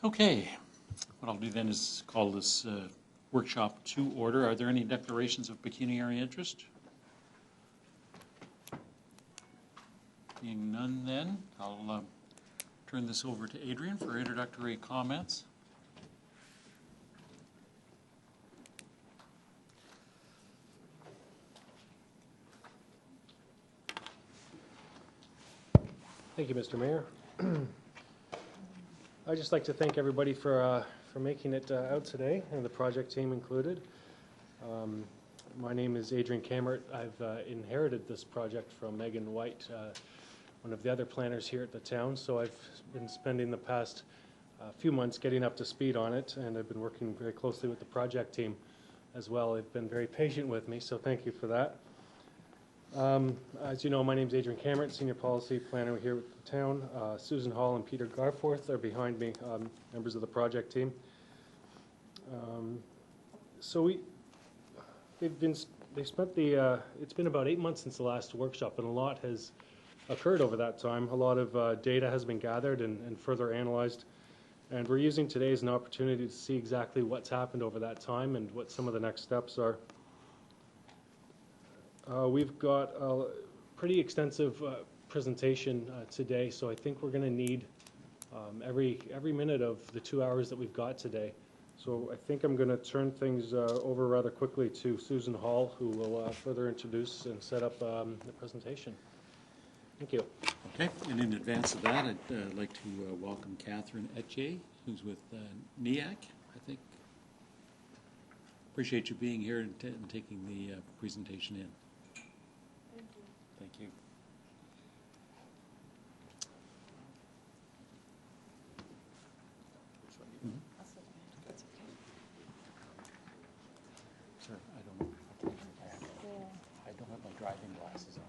Okay, what I'll do then is call this workshop to order. Are there any declarations of pecuniary interest? Being none then, I'll turn this over to Adrian for introductory comments. Thank you, Mr. Mayor. I'd just like to thank everybody for making it out today, and the project team included. My name is Adrian Kamert. I've inherited this project from Megan White, one of the other planners here at the town, so I've been spending the past few months getting up to speed on it, and I've been working very closely with the project team as well. They've been very patient with me, so thank you for that. As you know, my name is Adrian Kamert, Senior Policy Planner here with the town. Susan Hall and Peter Garforth are behind me, members of the project team. It's been about 8 months since the last workshop, and a lot has occurred over that time. A lot of data has been gathered and further analyzed, and we're using today as an opportunity to see exactly what's happened over that time and what some of the next steps are. We've got a pretty extensive presentation today, so I think we're going to need every minute of the 2 hours that we've got today. So I think I'm going to turn things over rather quickly to Susan Hall, who will further introduce and set up the presentation. Thank you. Okay, and in advance of that, I'd like to welcome Catherine Etier, who's with NEAC, I think. Appreciate you being here and taking the presentation in. Thank you. Mm-hmm. Sir, I don't have my driving glasses on.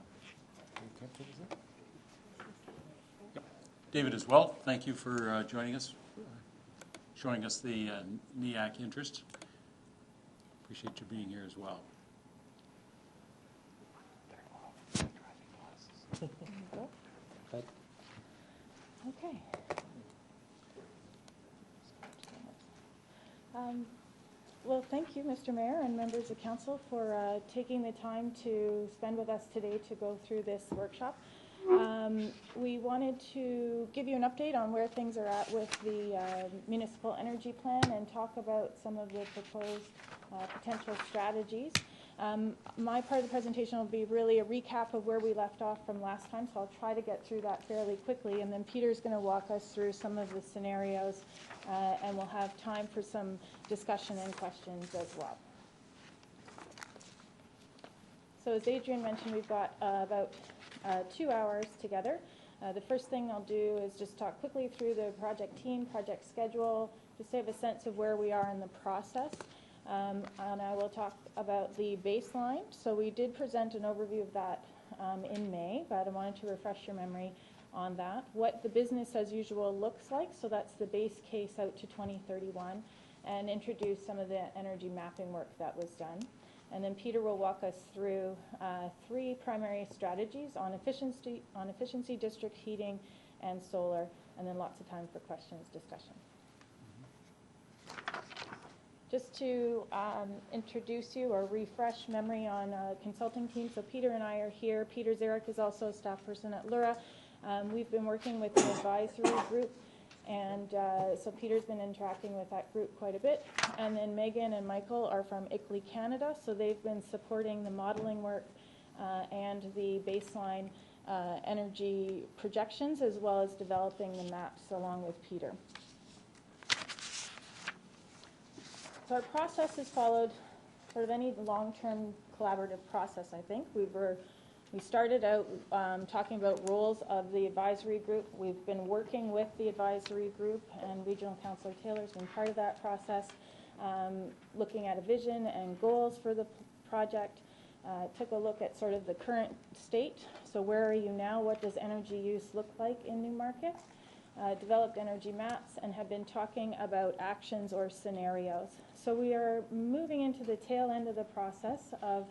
Yep. David as well, thank you for joining us, showing us the NEAC interest. Appreciate you being here as well. Okay. Well, thank you, Mr. Mayor and members of council, for taking the time to spend with us today to go through this workshop. We wanted to give you an update on where things are at with the municipal energy plan and talk about some of the proposed potential strategies. My part of the presentation will be really a recap of where we left off from last time, so I'll try to get through that fairly quickly, and then Peter's going to walk us through some of the scenarios, and we'll have time for some discussion and questions as well. So as Adrian mentioned, we've got about 2 hours together. The first thing I'll do is just talk quickly through the project team, project schedule, just to have a sense of where we are in the process. And I will talk about the baseline. So we did present an overview of that in May, but I wanted to refresh your memory on that. What the business as usual looks like, so that's the base case out to 2031, and introduce some of the energy mapping work that was done. And then Peter will walk us through 3 primary strategies on efficiency, district heating, and solar, and then lots of time for questions, discussion. Just to introduce you or refresh memory on consulting team. So Peter and I are here. Peter Zarek is also a staff person at Lura. We've been working with the advisory group, and so Peter's been interacting with that group quite a bit. And then Megan and Michael are from ICLEI Canada, so they've been supporting the modeling work and the baseline energy projections, as well as developing the maps along with Peter. So our process has followed sort of any long-term collaborative process, I think. We started out talking about roles of the advisory group. We've been working with the advisory group, and Regional Councillor Taylor's been part of that process, looking at a vision and goals for the project. Took a look at sort of the current state. So where are you now? What does energy use look like in Newmarket? Developed energy maps and have been talking about actions or scenarios. So we are moving into the tail end of the process of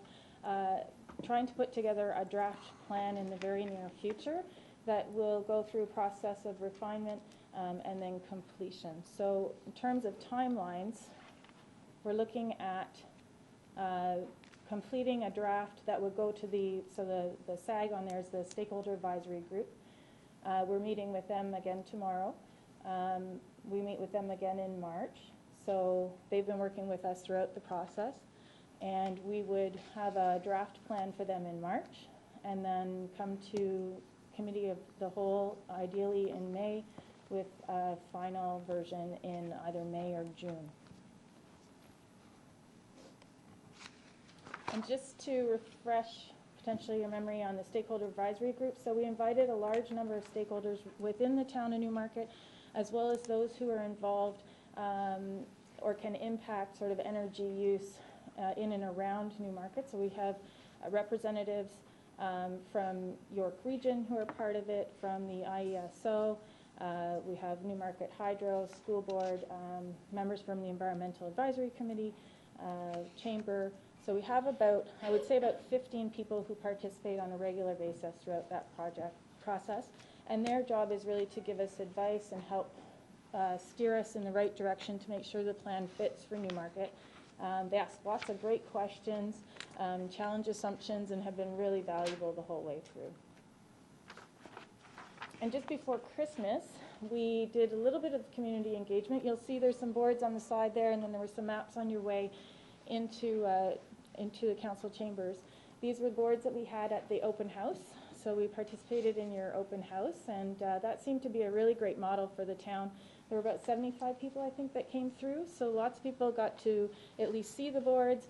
trying to put together a draft plan in the very near future that will go through a process of refinement and then completion. So in terms of timelines, we're looking at completing a draft that would go to the SAG on there is the Stakeholder Advisory Group. We're meeting with them again tomorrow. We meet with them again in March. So they've been working with us throughout the process. And we would have a draft plan for them in March and then come to Committee of the Whole, ideally in May, with a final version in either May or June. And just to refresh potentially your memory on the Stakeholder Advisory Group, so we invited a large number of stakeholders within the town of Newmarket, as well as those who are involved or can impact sort of energy use in and around Newmarket. So we have representatives from York Region who are part of it, from the IESO, we have Newmarket Hydro, School Board, members from the Environmental Advisory Committee, Chamber. So we have about, I would say about 15 people who participate on a regular basis throughout that project process. And their job is really to give us advice and help steer us in the right direction to make sure the plan fits for Newmarket. They ask lots of great questions, challenge assumptions, and have been really valuable the whole way through. And just before Christmas, we did a little bit of community engagement. You'll see there's some boards on the side there, and then there were some maps on your way into the council chambers. These were boards that we had at the open house. So we participated in your open house, and that seemed to be a really great model for the town. There were about 75 people, I think, that came through. So lots of people got to at least see the boards,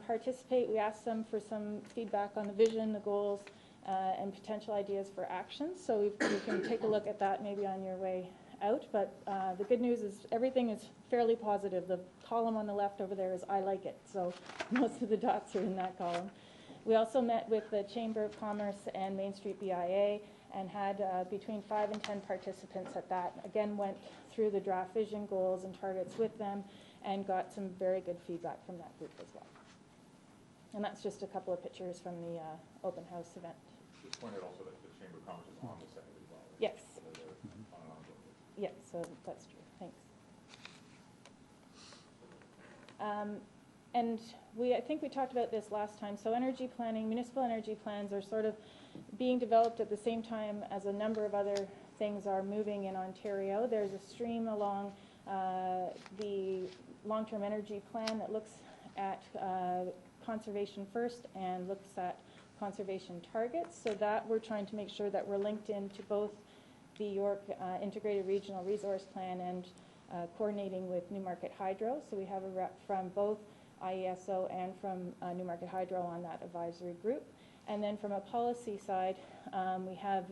participate. We asked them for some feedback on the vision, the goals, and potential ideas for action. So you can take a look at that maybe on your way out. But the good news is everything is fairly positive. The column on the left over there is I like it. So most of the dots are in that column. We also met with the Chamber of Commerce and Main Street BIA and had between 5 and 10 participants at that. Again, went through the draft vision, goals, and targets with them and got some very good feedback from that group as well. And that's just a couple of pictures from the open house event. Just pointed also that the Chamber of Commerce is on the site as well. Right? Yes. So they're on an ongoing basis. Yes, so that's true. Thanks. And I think we talked about this last time. So energy planning, municipal energy plans are sort of being developed at the same time as a number of other things are moving in Ontario. There's a stream along the long-term energy plan that looks at conservation first and looks at conservation targets. So that we're trying to make sure that we're linked into both the York Integrated Regional Resource Plan and coordinating with Newmarket Hydro. So we have a rep from both IESO and from Newmarket Hydro on that advisory group. And then from a policy side, we have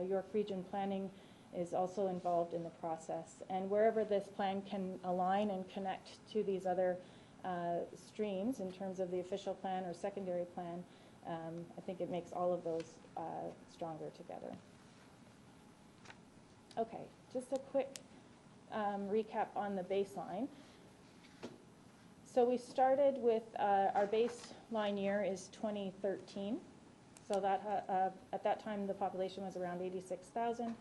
York Region Planning is also involved in the process. And wherever this plan can align and connect to these other streams in terms of the official plan or secondary plan, I think it makes all of those stronger together. Okay, just a quick recap on the baseline. So we started with our baseline year is 2013. So that at that time the population was around 86,000.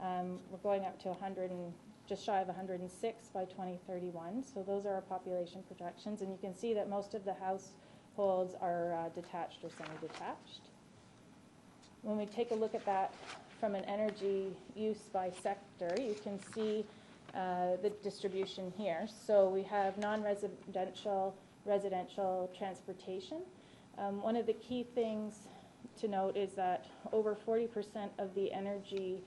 We're going up to 100 and just shy of 106 by 2031. So those are our population projections, and you can see that most of the households are detached or semi-detached. When we take a look at that from an energy use by sector, you can see the distribution here. So we have non-residential, residential, transportation. One of the key things to note is that over 40% of the energy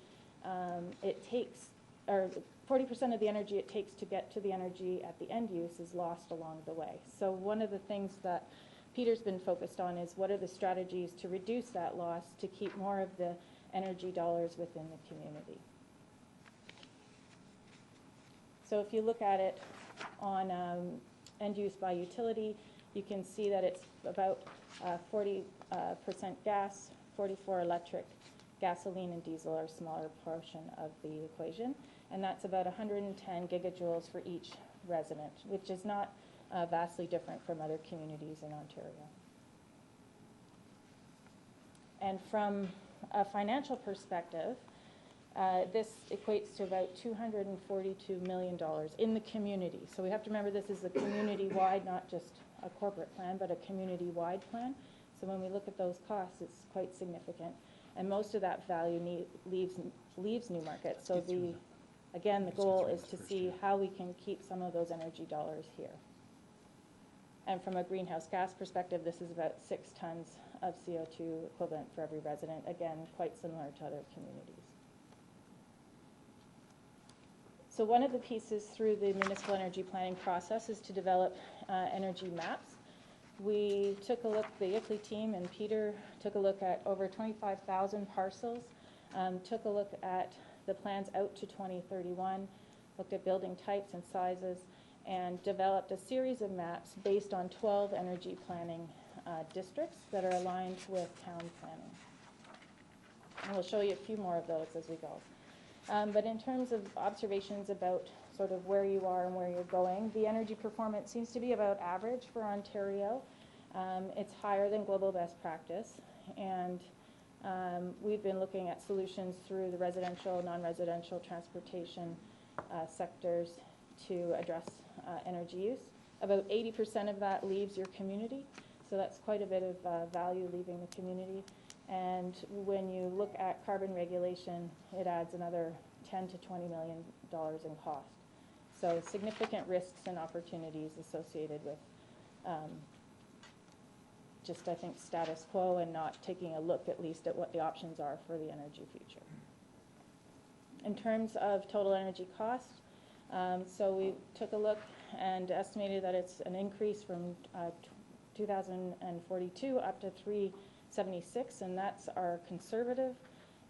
it takes, or 40% of the energy it takes to get to the energy at the end use is lost along the way. So one of the things that Peter's been focused on is what are the strategies to reduce that loss to keep more of the energy dollars within the community. So if you look at it on end use by utility, you can see that it's about 40% gas, 44 electric, gasoline and diesel are a smaller portion of the equation. And that's about 110 gigajoules for each resident, which is not vastly different from other communities in Ontario. And from a financial perspective, This equates to about $242 million in the community. So we have to remember this is a community-wide, not just a corporate plan, but a community-wide plan. So when we look at those costs, it's quite significant. And most of that value leaves Newmarket. So again, the goal is to see how we can keep some of those energy dollars here. And from a greenhouse gas perspective, this is about 6 tons of CO2 equivalent for every resident. Again, quite similar to other communities. So one of the pieces through the municipal energy planning process is to develop energy maps. We took a look, the ICLEI team and Peter took a look at over 25,000 parcels, took a look at the plans out to 2031, looked at building types and sizes, and developed a series of maps based on 12 energy planning districts that are aligned with town planning. And we'll show you a few more of those as we go. But in terms of observations about sort of where you are and where you're going, the energy performance seems to be about average for Ontario. It's higher than global best practice, and we've been looking at solutions through the residential, non-residential, transportation sectors to address energy use. About 80% of that leaves your community, so that's quite a bit of value leaving the community. And when you look at carbon regulation, it adds another $10 to $20 million in cost. So significant risks and opportunities associated with just, I think, status quo and not taking a look at least at what the options are for the energy future. In terms of total energy cost, so we took a look and estimated that it's an increase from 2042 up to 376, and that's our conservative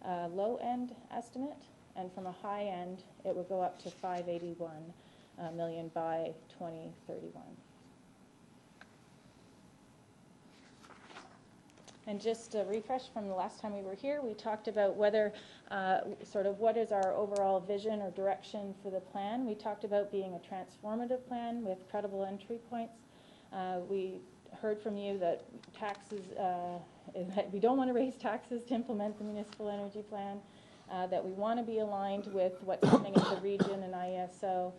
low-end estimate. And from a high end, it would go up to 581 million by 2031. And just a refresh from the last time we were here, we talked about whether, sort of what is our overall vision or direction for the plan. We talked about being a transformative plan with credible entry points. We heard from you that taxes, that we don't want to raise taxes to implement the municipal energy plan, that we want to be aligned with what's happening at the region and IESO,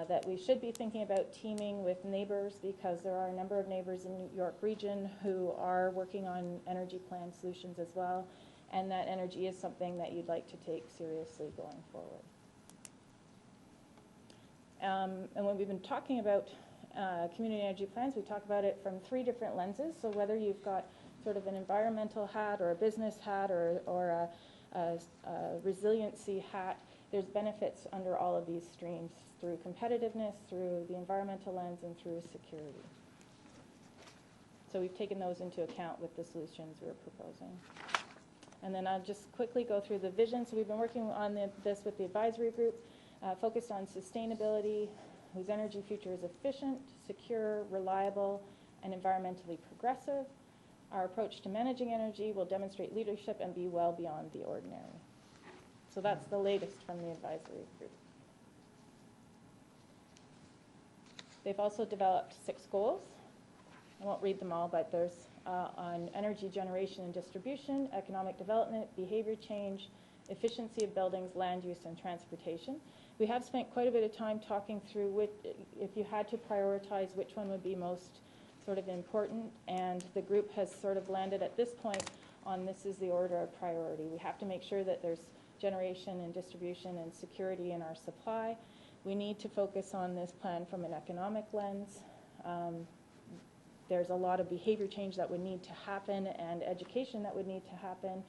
that we should be thinking about teaming with neighbors because there are a number of neighbors in New York region who are working on energy plan solutions as well, and that energy is something that you'd like to take seriously going forward. And when we've been talking about community energy plans, we talk about it from 3 different lenses. So whether you've got sort of an environmental hat or a business hat or a resiliency hat, there's benefits under all of these streams through competitiveness, through the environmental lens, and through security. So we've taken those into account with the solutions we're proposing. And then I'll just quickly go through the vision. So we've been working on this with the advisory group, focused on sustainability, whose energy future is efficient, secure, reliable, and environmentally progressive. Our approach to managing energy will demonstrate leadership and be well beyond the ordinary. So that's the latest from the advisory group. They've also developed 6 goals. I won't read them all, but there's on energy generation and distribution, economic development, behavior change, efficiency of buildings, land use, and transportation. We have spent quite a bit of time talking through which, if you had to prioritize which one would be most sort of important, and the group has sort of landed at this point on this is the order of priority. We have to make sure that there's generation and distribution and security in our supply. We need to focus on this plan from an economic lens. There's a lot of behavior change that would need to happen and education that would need to happen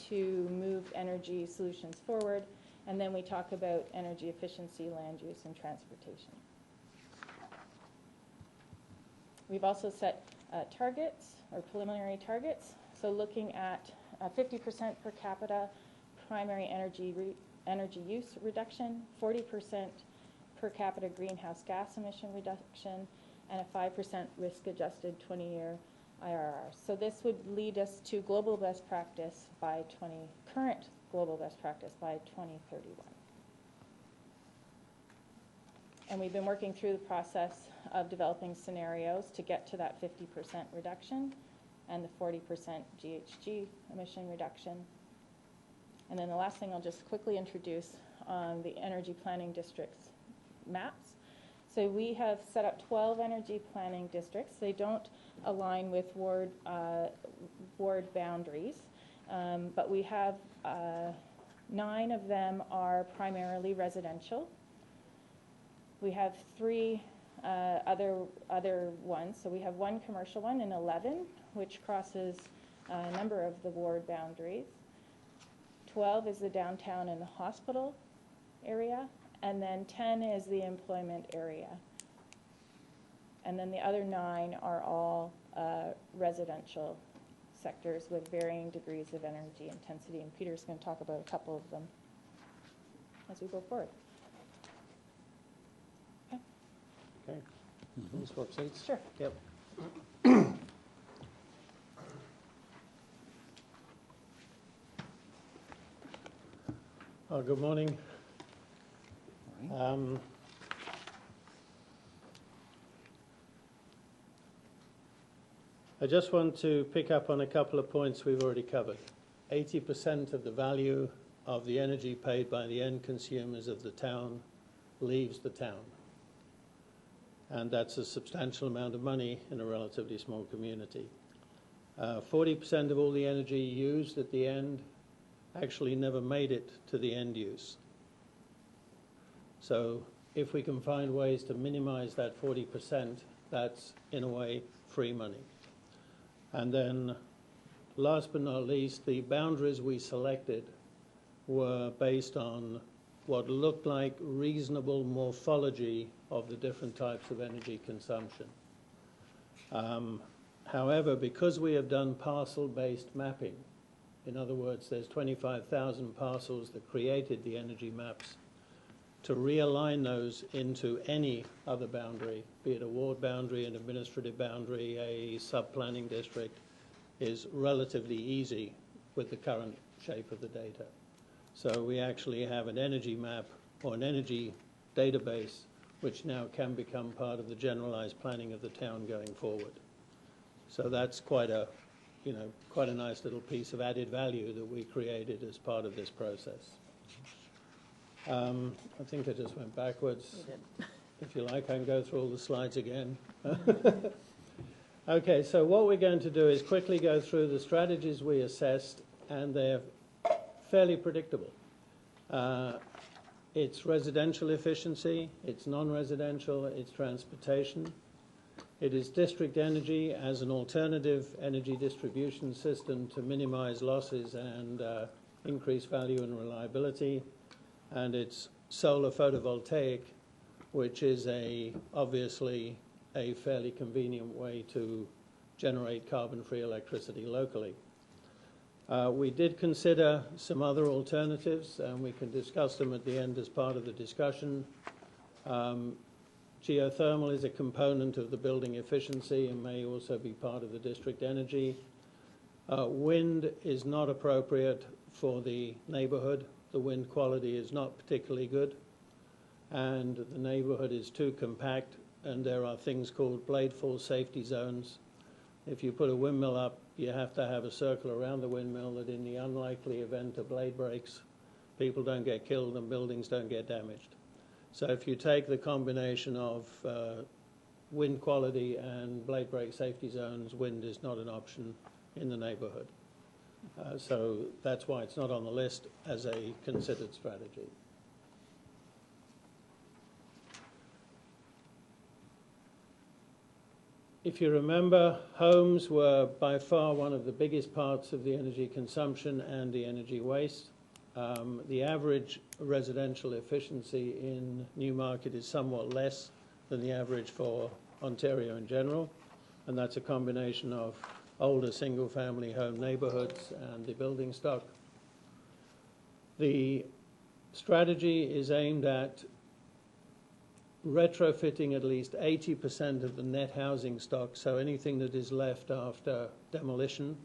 to move energy solutions forward. And then we talk about energy efficiency, land use, and transportation. We've also set targets, or preliminary targets. So looking at 50% per capita primary energy use reduction, 40% per capita greenhouse gas emission reduction, and a 5% risk-adjusted 20-year IRR. So this would lead us to global best practice by current global best practice by 2031. And we've been working through the process of developing scenarios to get to that 50% reduction and the 40% GHG emission reduction. And then the last thing I'll just quickly introduce on the energy planning districts maps. So we have set up 12 energy planning districts. They don't align with ward boundaries, but we have 9 of them are primarily residential. We have 3 other ones. So we have 1 commercial one and 11, which crosses a number of the ward boundaries. 12 is the downtown and the hospital area, and then 10 is the employment area. And then the other 9 are all residential sectors with varying degrees of energy intensity, and Peter's going to talk about a couple of them as we go forward. Okay. Okay. Can we swap seats? Sure. Yep. Oh, good morning. I just want to pick up on a couple of points we've already covered. 80% of the value of the energy paid by the end consumers of the town leaves the town. And that's a substantial amount of money in a relatively small community. 40% of all the energy used at the end actually never made it to the end use. So if we can find ways to minimize that 40%, that's, in a way, free money. And then, last but not least, the boundaries we selected were based on what looked like reasonable morphology of the different types of energy consumption. However, because we have done parcel-based mapping, in other words, there's 25,000 parcels that created the energy maps, to realign those into any other boundary, be it a ward boundary, an administrative boundary, a sub-planning district, is relatively easy with the current shape of the data. So we actually have an energy map or an energy database which now can become part of the generalized planning of the town going forward. So that's quite a nice little piece of added value that we created as part of this process. I think I just went backwards. You did. If you like, I can go through all the slides again. Okay, so what we're going to do is quickly go through the strategies we assessed, and they're fairly predictable. It's residential efficiency, it's non-residential, it's transportation. It is district energy as an alternative energy distribution system to minimize losses and increase value and reliability. And it's solar photovoltaic, which is obviously a fairly convenient way to generate carbon-free electricity locally. We did consider some other alternatives, and we can discuss them at the end as part of the discussion. Geothermal is a component of the building efficiency and may also be part of the district energy. Wind is not appropriate for the neighborhood. The wind quality is not particularly good, and the neighborhood is too compact, and there are things called bladefall safety zones. If you put a windmill up, you have to have a circle around the windmill that in the unlikely event a blade breaks, people don't get killed and buildings don't get damaged. So if you take the combination of wind quality and blade break safety zones, wind is not an option in the neighborhood. So that's why it's not on the list as a considered strategy. If you remember, homes were by far one of the biggest parts of the energy consumption and the energy waste. The average residential efficiency in Newmarket is somewhat less than the average for Ontario in general, and that's a combination of older single-family home neighborhoods and the building stock. The strategy is aimed at retrofitting at least 80% of the net housing stock, so anything that is left after demolition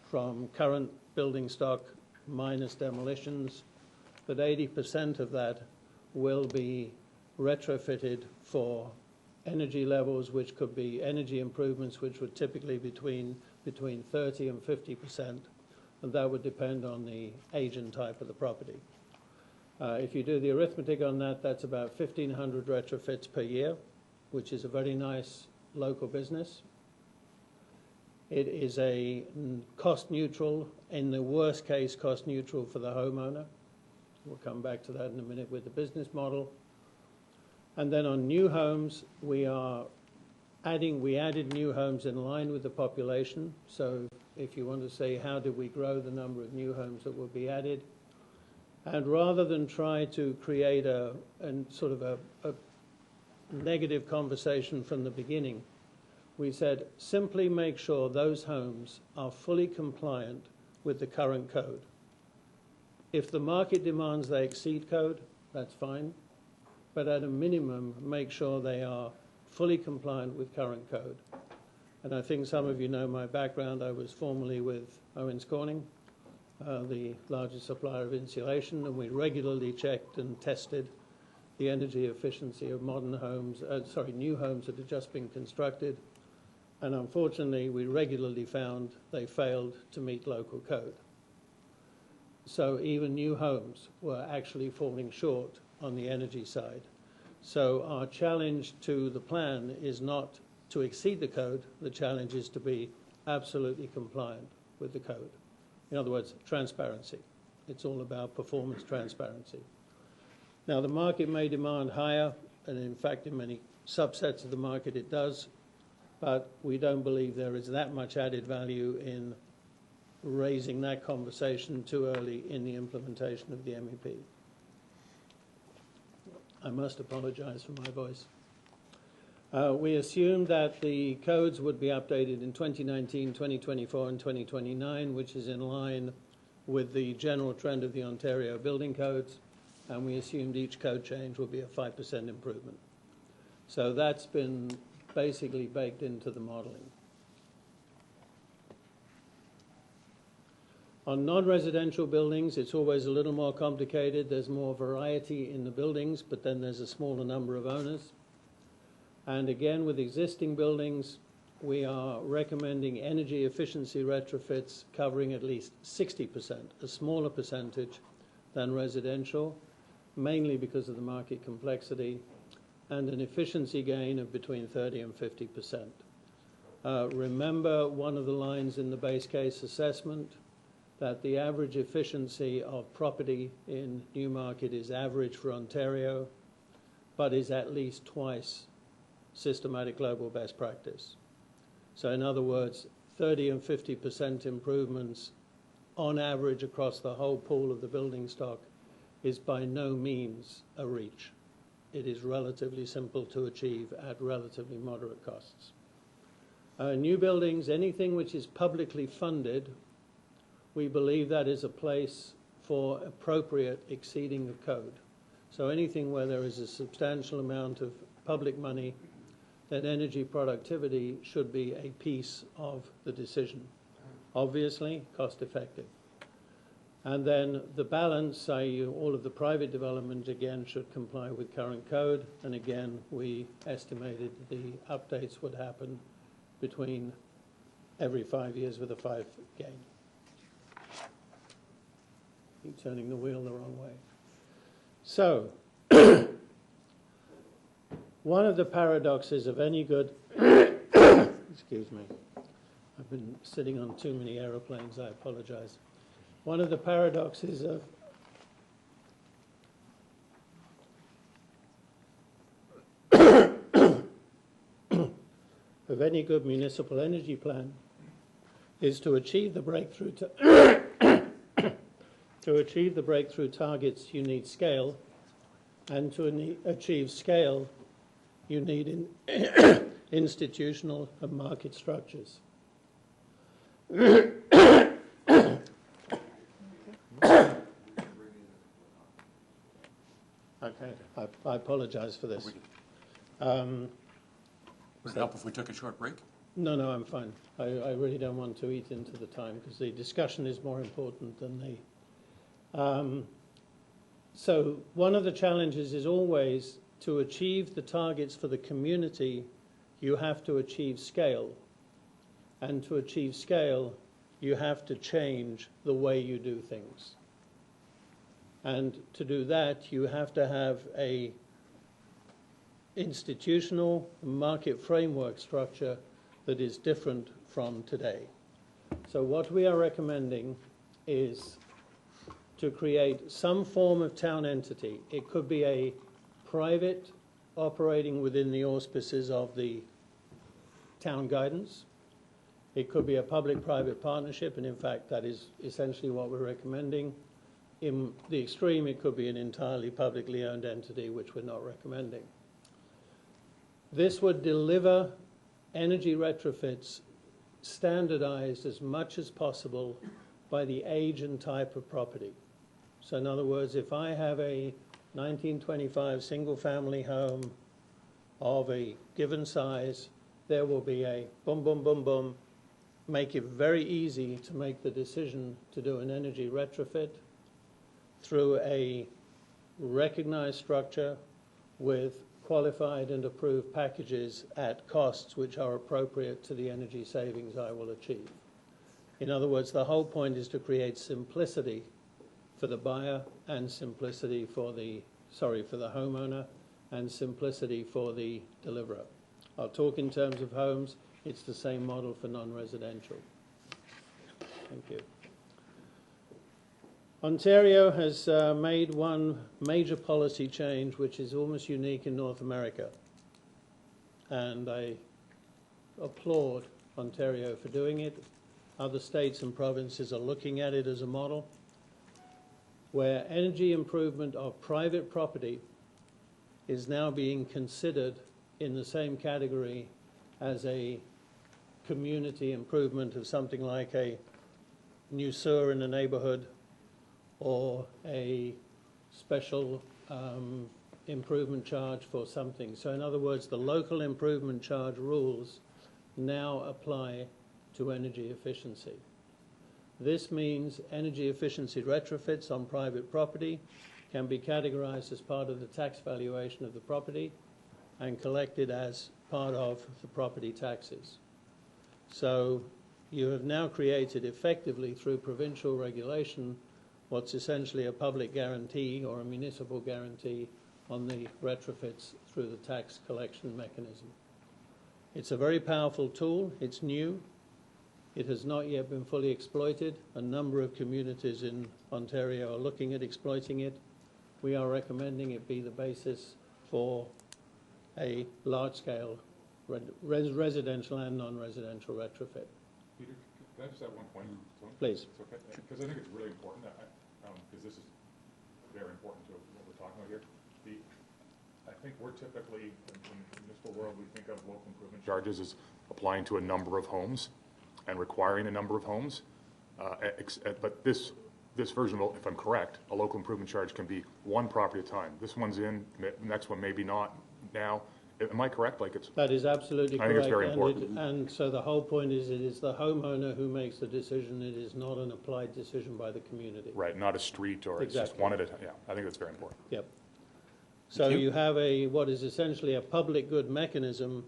from current building stock minus demolitions, that 80% of that will be retrofitted for energy levels, which could be energy improvements, which would typically between 30 and 50%, and that would depend on the age and type of the property. If you do the arithmetic on that, that's about 1,500 retrofits per year, which is a very nice local business. It is a cost neutral, in the worst case, cost neutral for the homeowner. We'll come back to that in a minute with the business model. And then on new homes, we added new homes in line with the population. So if you want to say, how did we grow the number of new homes that will be added? And rather than try to create a negative conversation from the beginning, we said, simply make sure those homes are fully compliant with the current code. If the market demands they exceed code, that's fine. But at a minimum, make sure they are fully compliant with current code. And I think some of you know my background. I was formerly with Owens Corning, the largest supplier of insulation, and we regularly checked and tested the energy efficiency of modern homes, new homes that had just been constructed. And unfortunately, we regularly found they failed to meet local code. So even new homes were actually falling short on the energy side. So our challenge to the plan is not to exceed the code. The challenge is to be absolutely compliant with the code. In other words, transparency. It's all about performance transparency. Now, the market may demand higher, and in fact, in many subsets of the market it does, but we don't believe there is that much added value in raising that conversation too early in the implementation of the MEP. I must apologize for my voice. We assumed that the codes would be updated in 2019, 2024, and 2029, which is in line with the general trend of the Ontario building codes, and we assumed each code change will be a 5% improvement. So that's been basically baked into the modeling. On non-residential buildings, it's always a little more complicated. There's more variety in the buildings, but then there's a smaller number of owners. And again, with existing buildings, we are recommending energy efficiency retrofits covering at least 60%, a smaller percentage than residential, mainly because of the market complexity, and an efficiency gain of between 30 and 50%. Remember one of the lines in the base case assessment, that the average efficiency of property in Newmarket is average for Ontario, but is at least twice systematic global best practice. So in other words, 30 and 50% improvements on average across the whole pool of the building stock is by no means a reach. It is relatively simple to achieve at relatively moderate costs. New buildings, anything which is publicly funded, we believe that is a place for appropriate exceeding of code. So anything where there is a substantial amount of public money, then energy productivity should be a piece of the decision. Obviously, cost effective. And then the balance, i.e. all of the private development, again, should comply with current code. And again, we estimated the updates would happen between every 5 years with a 5 gain. Keep turning the wheel the wrong way. So, one of the paradoxes of any good, excuse me, I've been sitting on too many aeroplanes, I apologize. One of the paradoxes of any good municipal energy plan is to achieve the breakthrough to achieve the breakthrough targets, you need scale, and to achieve scale, you need institutional and market structures. Okay, I apologize for this. Would it help if we took a short break? No, I'm fine. I really don't want to eat into the time because the discussion is more important than the... So one of the challenges is always to achieve the targets for the community, you have to achieve scale. And to achieve scale, you have to change the way you do things. And to do that, you have to have a institutional market framework structure that is different from today. So what we are recommending is to create some form of town entity. It could be a private operating within the auspices of the town guidance. It could be a public-private partnership, and in fact, that is essentially what we're recommending. In the extreme, it could be an entirely publicly owned entity, which we're not recommending. This would deliver energy retrofits standardized as much as possible by the age and type of property. So in other words, if I have a 1925 single-family home of a given size, there will be a boom, boom, boom, boom, make it very easy to make the decision to do an energy retrofit through a recognized structure with qualified and approved packages at costs which are appropriate to the energy savings I will achieve. In other words, the whole point is to create simplicity for the buyer and simplicity for the homeowner and simplicity for the deliverer. I'll talk in terms of homes. It's the same model for non-residential. Thank you. Ontario has made one major policy change which is almost unique in North America. And I applaud Ontario for doing it. Other states and provinces are looking at it as a model where energy improvement of private property is now being considered in the same category as a community improvement of something like a new sewer in a neighborhood or a special improvement charge for something. So in other words, the local improvement charge rules now apply to energy efficiency. This means energy efficiency retrofits on private property can be categorized as part of the tax valuation of the property and collected as part of the property taxes. So you have now created effectively through provincial regulation what's essentially a public guarantee or a municipal guarantee on the retrofits through the tax collection mechanism. It's a very powerful tool. It's new. It has not yet been fully exploited. A number of communities in Ontario are looking at exploiting it. We are recommending it be the basis for a large-scale residential and non-residential retrofit. Peter, can I just add one point? Please. It's okay, because I think it's really important, because this is very important to what we're talking about here. I think we're typically, in the municipal world, we think of local improvement charges as applying to a number of homes and requiring a number of homes. But this version, if I'm correct, a local improvement charge can be one property at a time. This one's in, the next one maybe not now. Am I correct? That is absolutely correct. I think it's very important. And so the whole point is it is the homeowner who makes the decision. It is not an applied decision by the community. Right, not a street or it's just one at a time. Yeah, I think that's very important. Yep. So you have what is essentially a public good mechanism,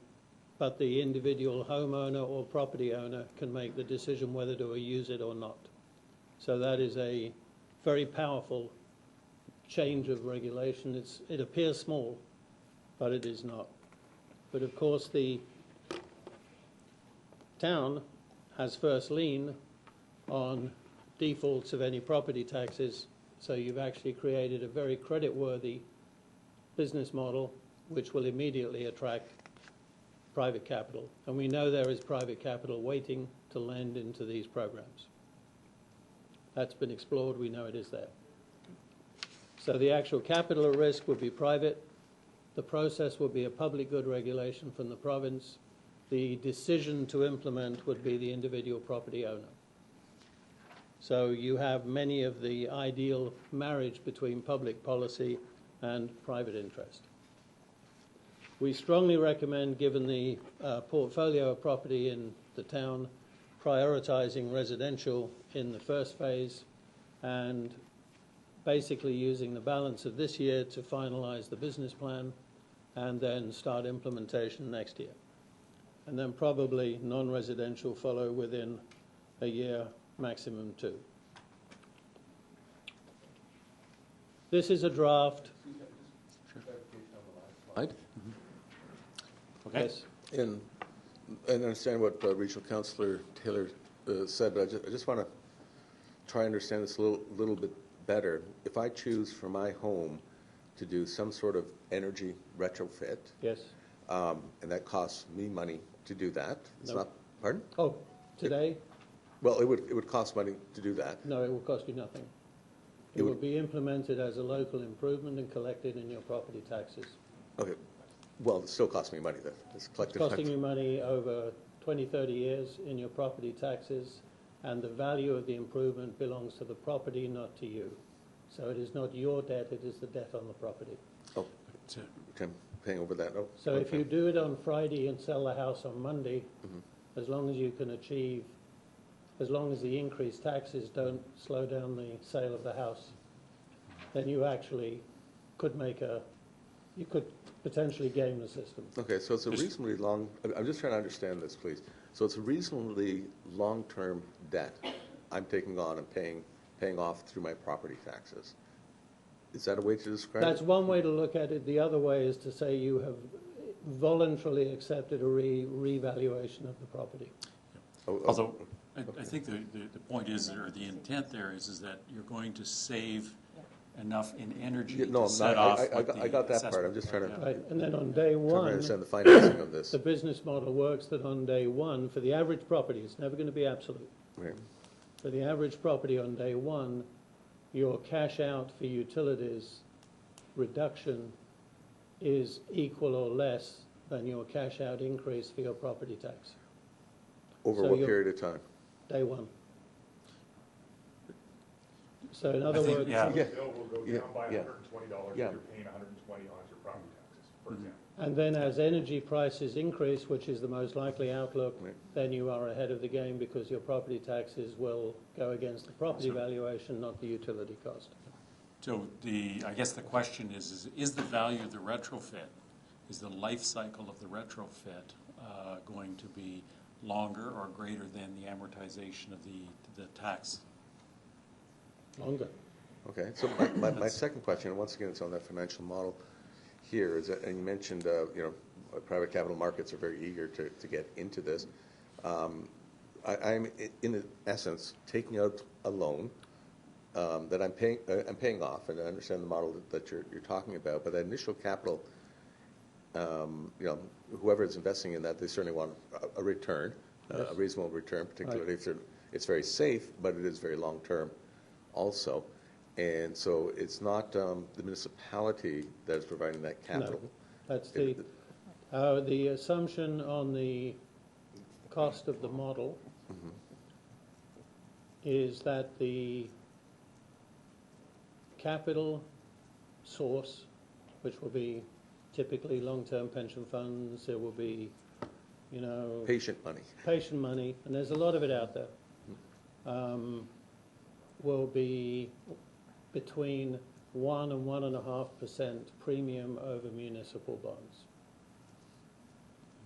but the individual homeowner or property owner can make the decision whether to use it or not. So that is a very powerful change of regulation. It appears small, but it is not. But of course, the town has first lien on defaults of any property taxes, so you've actually created a very credit-worthy business model which will immediately attract private capital. And we know there is private capital waiting to lend into these programs. That's been explored. We know it is there. So the actual capital at risk would be private. The process would be a public good regulation from the province. The decision to implement would be the individual property owner. So you have many of the ideal marriage between public policy and private interest. We strongly recommend, given the portfolio of property in the town, prioritizing residential in the first phase and basically using the balance of this year to finalize the business plan and then start implementation next year. And then probably non-residential follow within a year maximum 2. This is a draft. Right? Okay. Yes. And I understand what Regional Councillor Taylor said, but I just want to try and understand this a little bit better. If I choose for my home to do some sort of energy retrofit, Yes. and that costs me money to do that, it's No. not, pardon? Oh, today? Well, it would cost money to do that. No, it will cost you nothing. It It will would- be implemented as a local improvement and collected in your property taxes. Okay. Well, it still costs me money then. It's It's collected. costing you money over 20, 30 years in your property taxes, and the value of the improvement belongs to the property, not to you. So it is not your debt, it is the debt on the property. Oh, okay, I'm paying over that. Oh, So if okay. you do it on Friday and sell the house on Monday, Mm-hmm. as long as you can achieve, as long as the increased taxes don't slow down the sale of the house, then you actually could you could potentially game the system. Okay, so it's a reasonably long, I'm just trying to understand this, please. So it's a reasonably long-term debt I'm taking on and paying off through my property taxes. Is that a way to describe That's it? one way to look at it. The other way is to say you have voluntarily accepted a revaluation of the property. Although, I think the point is, or the intent there is that you're going to save enough in energy Yeah, no, to I'm set not- off I what got the that part. assessment- I'm just trying to- Yeah. Right, and then on day Trying to one, understand the financing of this. the business model works that on day one, for the average property, it's never going to be absolute. Right. For the average property on day one, your cash out for utilities reduction is equal or less than your cash out increase for your property tax, Over So what you're- period of time? day one. So in other think, words, yeah. The bill will go Yeah, down by yeah. $120 if Yeah. you're paying $120 on your property taxes, for example. and then as energy prices increase, which is the most likely outlook, Right. then you are ahead of the game because your property taxes will go against the property valuation, not the utility cost. So I guess the question is the value of the retrofit, is the life cycle of the retrofit going to be longer or greater than the amortization of the tax? Longer. Okay, so my second question, and once again, it's on that financial model here, is that, and you mentioned, private capital markets are very eager to get into this. I'm, in essence, taking out a loan that I'm paying off, and I understand the model that you're talking about, but that initial capital, whoever is investing in that, they certainly want a return, a reasonable return, particularly if it's very safe, but it is very long-term also. And so it's not the municipality that is providing that capital. No, that's the assumption on the cost of the model is that the capital source, which will be typically long-term pension funds, there will be, Patient money. patient money, and there's a lot of it out there, will be between 1 and 1.5% premium over municipal bonds.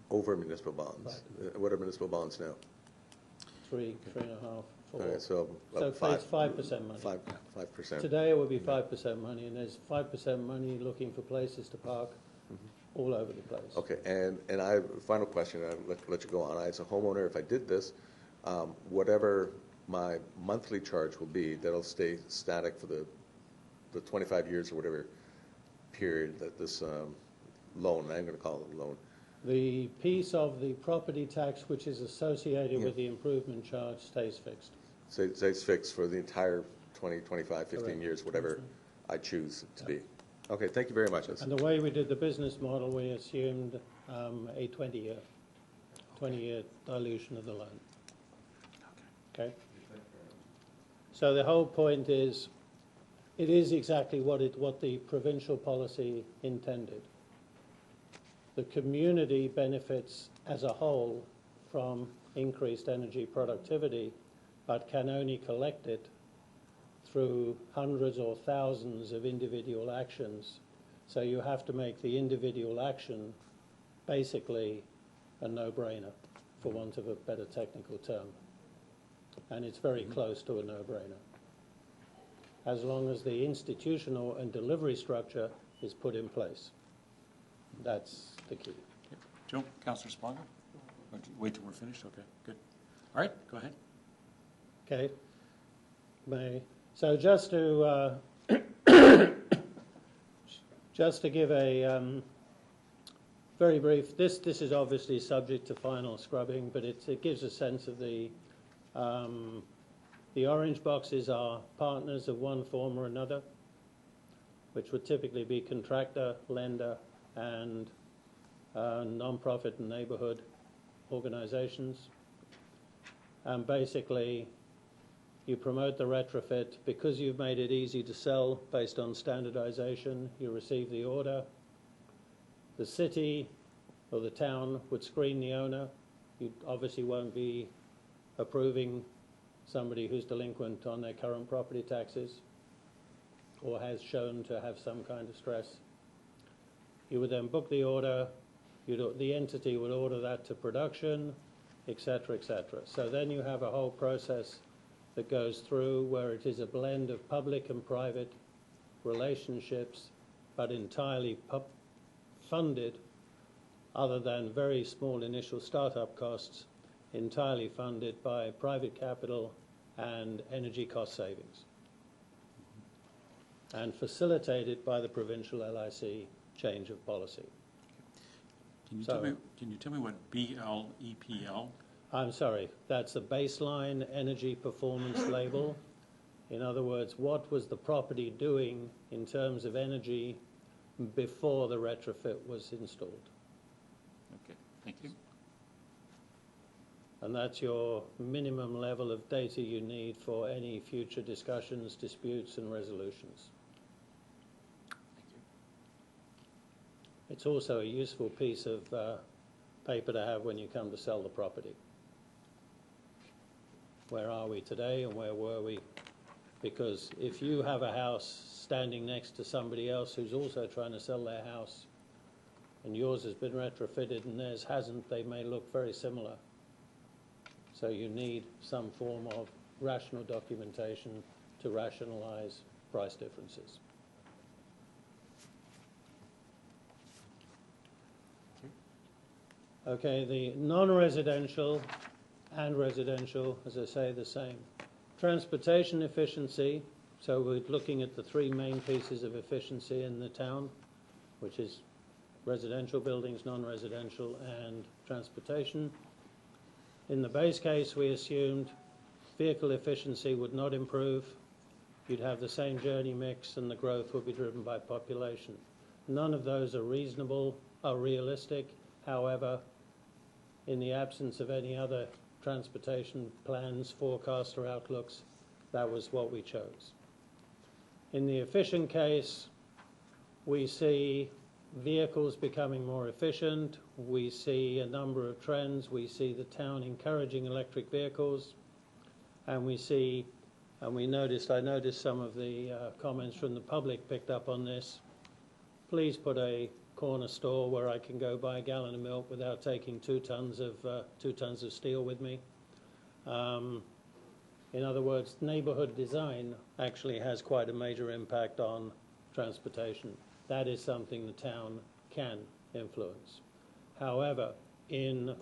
Over municipal bonds. What are municipal bonds now? 3.5, 4. Okay, so So it's 5% money. 5%. Today it would be 5% money, and there's 5% money looking for places to park all over the place. Okay, and I, final question, I'll let you go on. I, as a homeowner, if I did this, whatever my monthly charge will be, that'll stay static for the 25 years or whatever period that this loan, I'm going to call it a loan. The piece of the property tax which is associated with the improvement charge stays fixed. Say it's fixed for the entire 20, 25, 15 Correct. years, whatever I choose it to be. Okay, thank you very much. And the way we did the business model, we assumed a 20-year dilution of the loan. Okay? So the whole point is, it is exactly what the provincial policy intended. The community benefits as a whole from increased energy productivity, but can only collect it through hundreds or thousands of individual actions. So you have to make the individual action basically a no-brainer, for want of a better technical term. and it's very close to a no-brainer, as long as the institutional and delivery structure is put in place. That's the key. Joe, Councillor Spango? Wait till we're finished? Okay, good. All right, go ahead. Okay. So just to just to give a very brief, this is obviously subject to final scrubbing, but it gives a sense of the orange boxes are partners of one form or another, which would typically be contractor, lender, and non-profit and neighborhood organizations. And basically, you promote the retrofit because you've made it easy to sell based on standardization. You receive the order. The city or the town would screen the owner. You obviously won't be approving somebody who's delinquent on their current property taxes or has shown to have some kind of stress. You would then book the order. The entity would order that to production, et cetera, et cetera. So then you have a whole process that goes through where it is a blend of public and private relationships, but entirely funded, other than very small initial startup costs, entirely funded by private capital and energy cost savings, and facilitated by the provincial LIC change of policy. Can you tell me what BLEPL? I'm sorry, that's a baseline energy performance label. In other words, what was the property doing in terms of energy before the retrofit was installed? Okay, thank you. And that's your minimum level of data you need for any future discussions, disputes, and resolutions. Thank you. It's also a useful piece of paper to have when you come to sell the property. Where are we today and where were we? Because if you have a house standing next to somebody else who's also trying to sell their house and yours has been retrofitted and theirs hasn't, they may look very similar. So you need some form of rational documentation to rationalize price differences. Okay, the non-residential and residential, as I say, the same. Transportation efficiency, so we're looking at the three main pieces of efficiency in the town, which is residential buildings, non-residential, and transportation. In the base case, we assumed vehicle efficiency would not improve. You'd have the same journey mix, and the growth would be driven by population. None of those are reasonable, are realistic. However, in the absence of any other transportation plans, forecasts, or outlooks, that was what we chose. In the efficient case, we see vehicles becoming more efficient. We see a number of trends. We see the town encouraging electric vehicles. And I noticed some of the comments from the public picked up on this. Please put a corner store where I can go buy a gallon of milk without taking 2 tons of steel with me. In other words, neighborhood design actually has quite a major impact on transportation. That is something the town can influence. However, in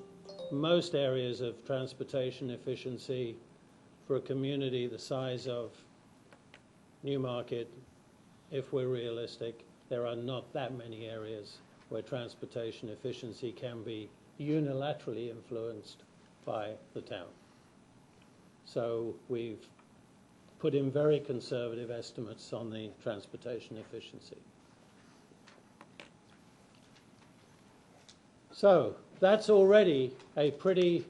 most areas of transportation efficiency, for a community the size of Newmarket, if we're realistic, there are not that many areas where transportation efficiency can be unilaterally influenced by the town. So we've put in very conservative estimates on the transportation efficiency. So that's already a pretty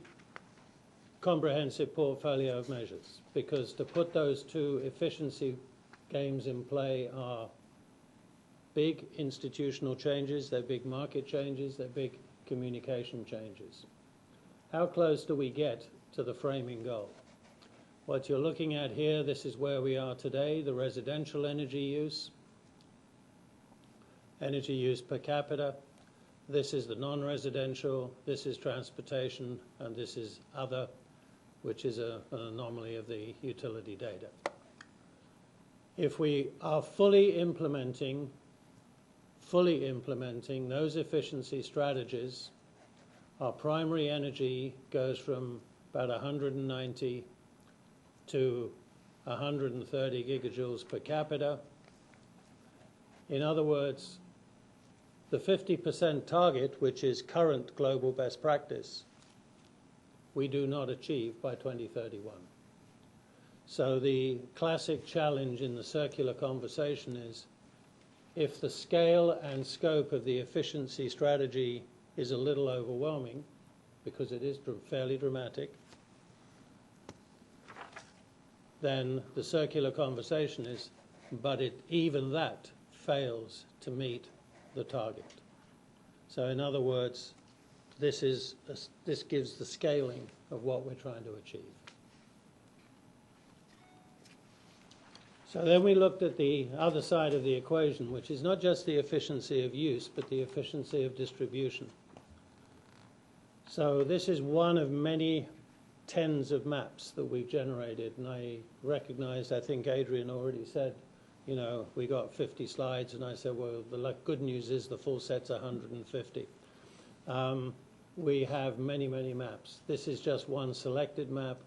comprehensive portfolio of measures, because to put those two efficiency games in play are big institutional changes, they're big market changes, they're big communication changes. How close do we get to the framing goal? What you're looking at here, this is where we are today, the residential energy use per capita. This is the non-residential, this is transportation, and this is other. which is an anomaly of the utility data. If we are fully implementing those efficiency strategies, our primary energy goes from about 190 to 130 gigajoules per capita. In other words, the 50% target, which is current global best practice, we do not achieve by 2031. So the classic challenge in the circular conversation is, if the scale and scope of the efficiency strategy is a little overwhelming, because it is fairly dramatic, then the circular conversation is, but even that fails to meet the target. So in other words, this gives the scaling of what we're trying to achieve. So then we looked at the other side of the equation, which is not just the efficiency of use, but the efficiency of distribution. So this is one of many tens of maps that we've generated, and I recognized, I think Adrian already said, you know, we got 50 slides, and I said, well, the good news is the full set's 150. We have many, many maps. This is just one selected map.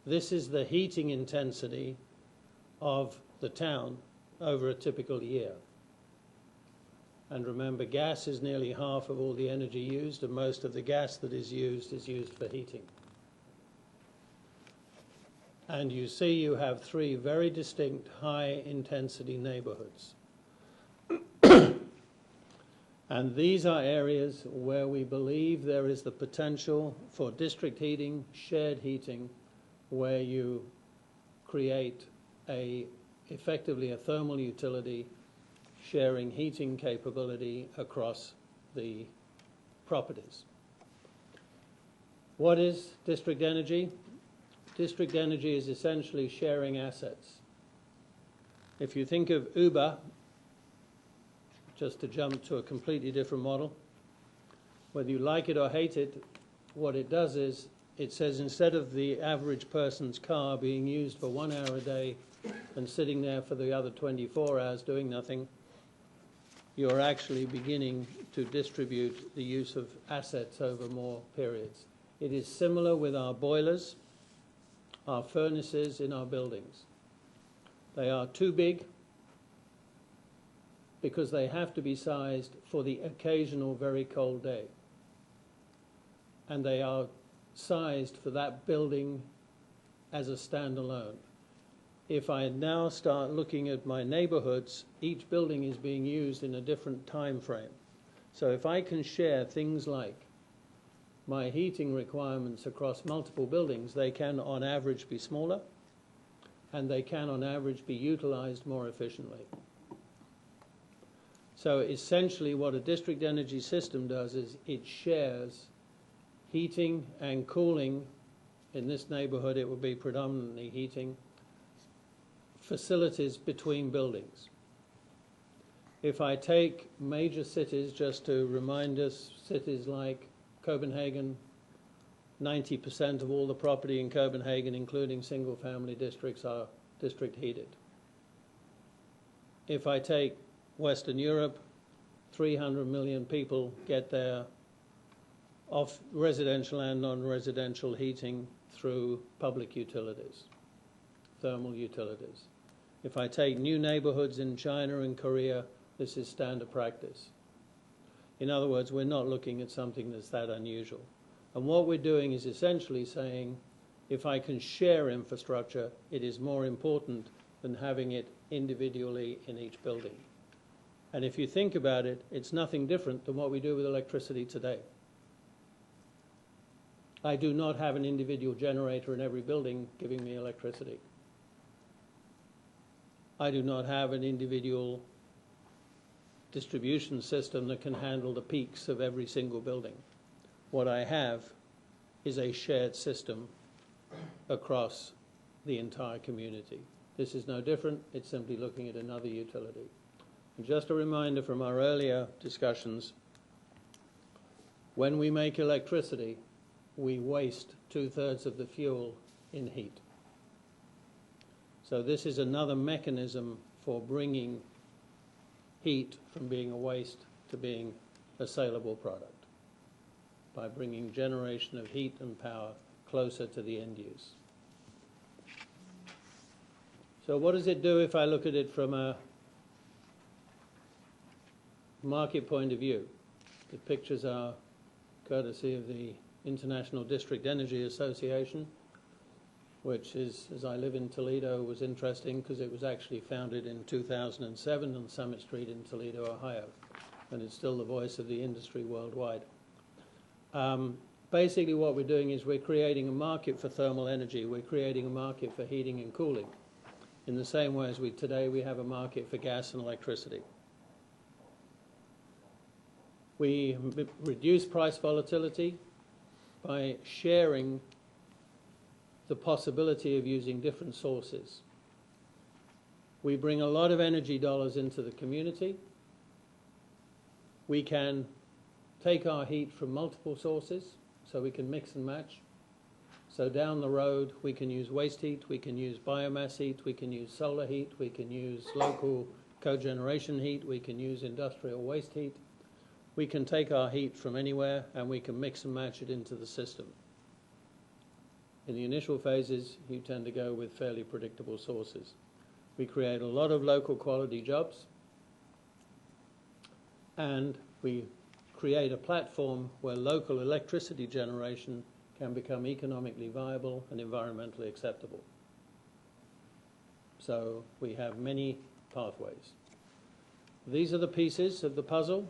This is the heating intensity of the town over a typical year. And remember, gas is nearly half of all the energy used, and most of the gas that is used for heating. And you see you have three very distinct high-intensity neighborhoods. And these are areas where we believe there is the potential for district heating, shared heating, where you create effectively a thermal utility sharing heating capability across the properties. What is district energy? District energy is essentially sharing assets. If you think of Uber, just to jump to a completely different model, whether you like it or hate it, what it does is it says instead of the average person's car being used for 1 hour a day and sitting there for the other 24 hours doing nothing, you're actually beginning to distribute the use of assets over more periods. It is similar with our boilers, our furnaces in our buildings. They are too big because they have to be sized for the occasional very cold day. And they are sized for that building as a standalone. If I now start looking at my neighborhoods, each building is being used in a different time frame. So if I can share things like my heating requirements across multiple buildings, they can on average be smaller, and they can on average be utilized more efficiently. So essentially what a district energy system does is it shares heating and cooling. In this neighborhood it would be predominantly heating facilities between buildings. If I take major cities, just to remind us, cities like Copenhagen, 90% of all the property in Copenhagen, including single-family districts, are district heated. If I take Western Europe, 300 million people get their off residential and non-residential heating through public utilities, thermal utilities. If I take new neighborhoods in China and Korea, this is standard practice. In other words, we're not looking at something that's that unusual. And what we're doing is essentially saying, if I can share infrastructure, it is more important than having it individually in each building. And if you think about it, it's nothing different than what we do with electricity today. I do not have an individual generator in every building giving me electricity. I do not have an individual distribution system that can handle the peaks of every single building. What I have is a shared system across the entire community. This is no different. It's simply looking at another utility. And just a reminder from our earlier discussions, when we make electricity, we waste 2/3 of the fuel in heat. So this is another mechanism for bringing heat from being a waste to being a saleable product, by bringing generation of heat and power closer to the end use. So what does it do if I look at it from a market point of view? The pictures are courtesy of the International District Energy Association, which is, as I live in Toledo, was interesting because it was actually founded in 2007 on Summit Street in Toledo, Ohio, and it's still the voice of the industry worldwide. Basically what we're doing is we're creating a market for thermal energy. We're creating a market for heating and cooling, in the same way as today we have a market for gas and electricity. We reduce price volatility by sharing the possibility of using different sources. We bring a lot of energy dollars into the community. We can take our heat from multiple sources, so we can mix and match. So down the road, we can use waste heat, we can use biomass heat, we can use solar heat, we can use local cogeneration heat, we can use industrial waste heat. We can take our heat from anywhere and we can mix and match it into the system. In the initial phases, you tend to go with fairly predictable sources. We create a lot of local quality jobs, and we create a platform where local electricity generation can become economically viable and environmentally acceptable. So we have many pathways. These are the pieces of the puzzle.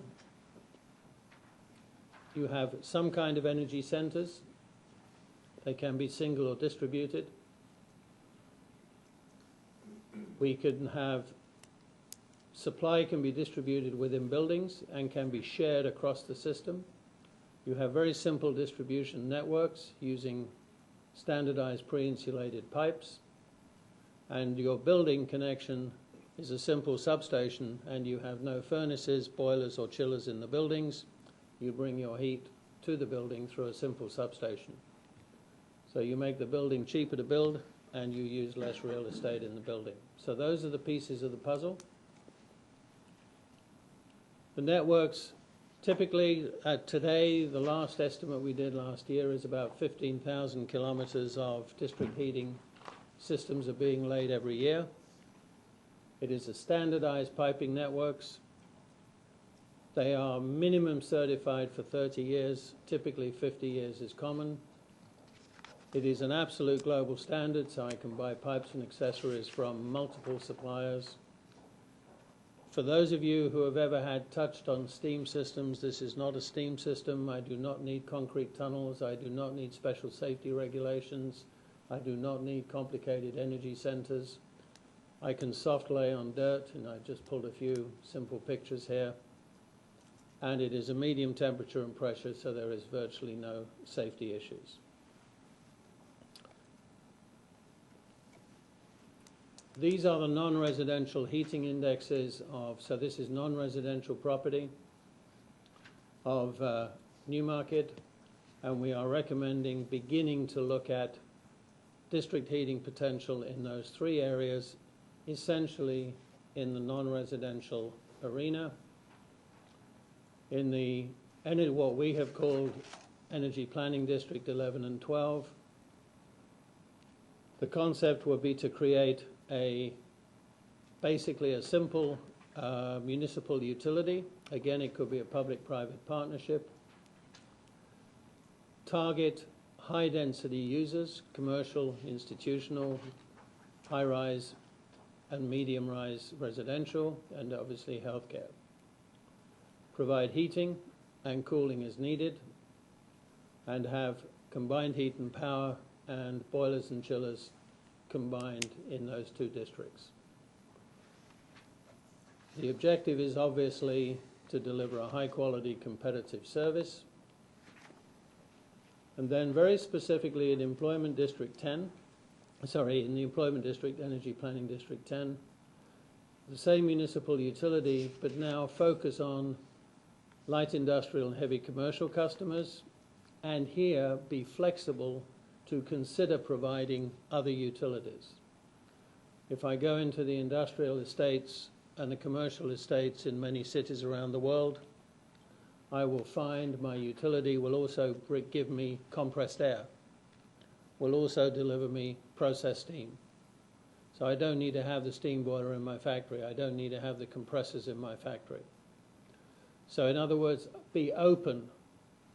You have some kind of energy centers. They can be single or distributed. We can have supply can be distributed within buildings and can be shared across the system. You have very simple distribution networks using standardized pre-insulated pipes, and your building connection is a simple substation, and you have no furnaces, boilers or chillers in the buildings. You bring your heat to the building through a simple substation. So you make the building cheaper to build and you use less real estate in the building. So those are the pieces of the puzzle. The networks, typically today, the last estimate we did last year is about 15,000 kilometers of district heating systems are being laid every year. It is a standardized piping networks. They are minimum certified for 30 years. Typically 50 years is common. It is an absolute global standard, so I can buy pipes and accessories from multiple suppliers. For those of you who have ever touched on steam systems, this is not a steam system. I do not need concrete tunnels. I do not need special safety regulations. I do not need complicated energy centers. I can soft lay on dirt, and I just pulled a few simple pictures here. And it is a medium temperature and pressure, so there is virtually no safety issues. These are the non-residential heating indexes of, so this is non-residential property of Newmarket, and we are recommending beginning to look at district heating potential in those three areas, essentially in the non-residential arena. In the what we have called Energy Planning District 11 and 12, the concept would be to create basically a simple municipal utility. Again, it could be a public-private partnership. Target high-density users, commercial, institutional, high-rise and medium-rise residential, and obviously healthcare. Provide heating and cooling as needed, and have combined heat and power and boilers and chillers combined in those two districts. The objective is obviously to deliver a high-quality competitive service. And then very specifically in Employment District 10, in the Employment District, Energy Planning District 10, the same municipal utility, but now focus on light industrial and heavy commercial customers, and here be flexible to consider providing other utilities. If I go into the industrial estates and the commercial estates in many cities around the world, I will find my utility will also give me compressed air, will also deliver me processed steam. So I don't need to have the steam boiler in my factory. I don't need to have the compressors in my factory. So in other words, be open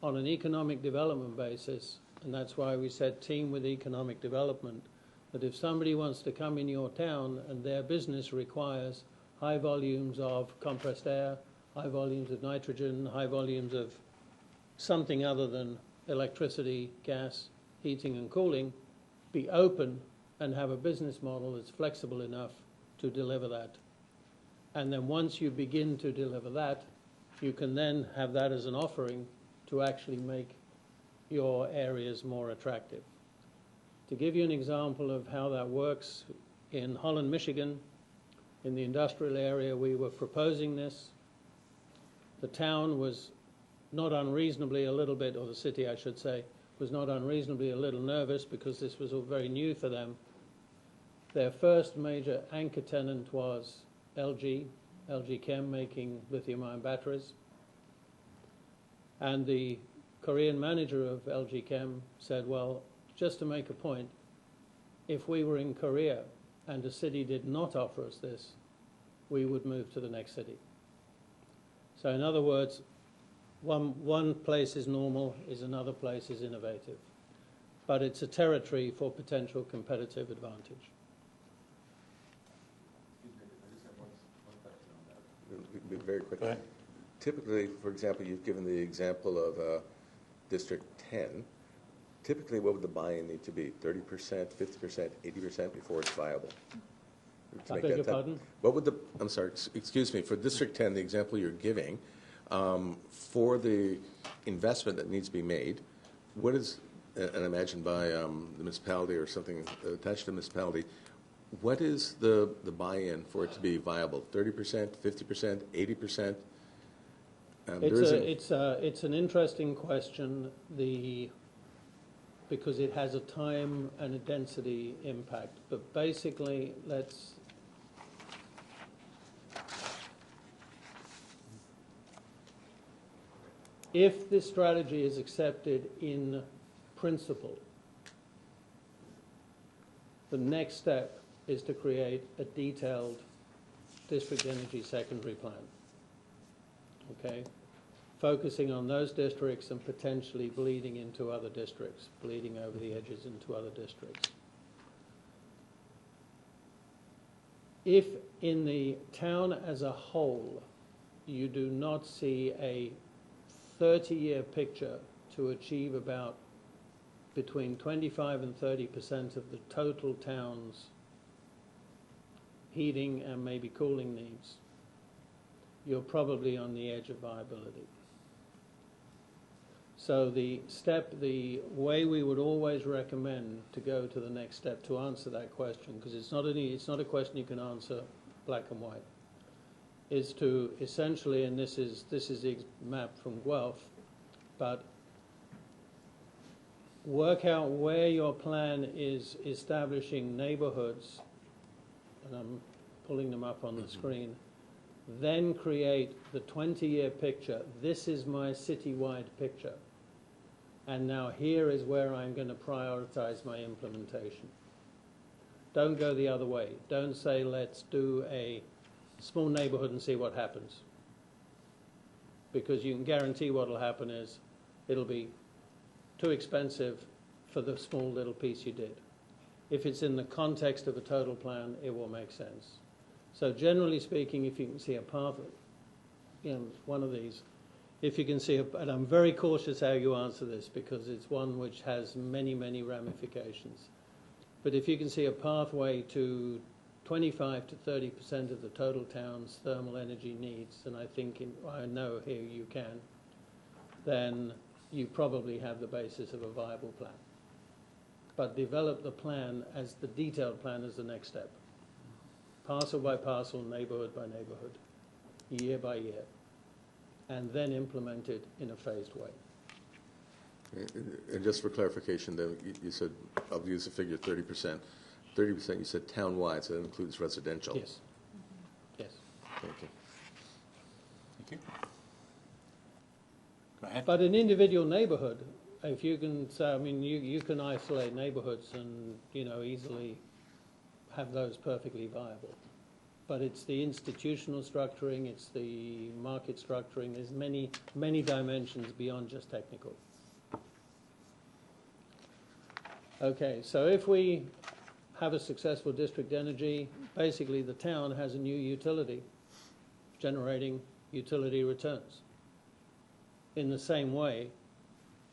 on an economic development basis, and that's why we said team with economic development, that if somebody wants to come in your town and their business requires high volumes of compressed air, high volumes of nitrogen, high volumes of something other than electricity, gas, heating and cooling, be open and have a business model that's flexible enough to deliver that. And then once you begin to deliver that, you can then have that as an offering to actually make your areas more attractive. To give you an example of how that works, in Holland, Michigan, in the industrial area, we were proposing this. The town was not unreasonably a little bit, or the city I should say, was not unreasonably a little nervous because this was all very new for them. Their first major anchor tenant was LG Chem, making lithium-ion batteries. And the Korean manager of LG Chem said, well, just to make a point, if we were in Korea and a city did not offer us this, we would move to the next city. So in other words, one place is normal, another place is innovative. But it's a territory for potential competitive advantage. Very quickly. Typically, for example, you've given the example of District 10. Typically, what would the buy-in need to be? 30%, 50%, 80% before it's viable? I beg your pardon? What would I'm sorry, excuse me, for District 10, the example you're giving, for the investment that needs to be made, what is, and I imagine by the municipality or something attached to the municipality, what is the buy-in for it to be viable? 30%, 50%, 80%? It's an interesting question, because it has a time and a density impact. But basically, if this strategy is accepted in principle, the next step is to create a detailed district energy secondary plan, okay? Focusing on those districts and potentially bleeding into other districts, bleeding over the edges into other districts. If in the town as a whole you do not see a 30-year picture to achieve about between 25 and 30% of the total town's heating and maybe cooling needs, you're probably on the edge of viability. So the way we would always recommend to go to the next step to answer that question, because it's not a question you can answer black and white, is to essentially, and this is the map from Guelph, but work out where your plan is establishing neighborhoods, and I'm pulling them up on the screen, then create the 20-year picture. This is my citywide picture. And now here is where I'm going to prioritize my implementation. Don't go the other way. Don't say, let's do a small neighborhood and see what happens. Because you can guarantee what will happen is it'll be too expensive for the small little piece you did. If it's in the context of a total plan, it will make sense. So generally speaking, if you can see a path, one of these, if you can see, and I'm very cautious how you answer this because it's one which has many, many ramifications. But if you can see a pathway to 25 to 30% of the total town's thermal energy needs, and I know here you can, then you probably have the basis of a viable plan. But develop the plan as the detailed plan as the next step. Parcel by parcel, neighborhood by neighborhood, year by year, and then implement it in a phased way. And just for clarification, though, you said, I'll use the figure 30%. 30% you said town-wide, so that includes residential. Yes. Yes. Thank you. Thank you. Go ahead. But an individual neighborhood, if you can say, I mean, you can isolate neighborhoods and, you know, easily have those perfectly viable. But it's the institutional structuring, it's the market structuring, there's many, many dimensions beyond just technical. Okay, so if we have a successful district energy, basically the town has a new utility generating utility returns in the same way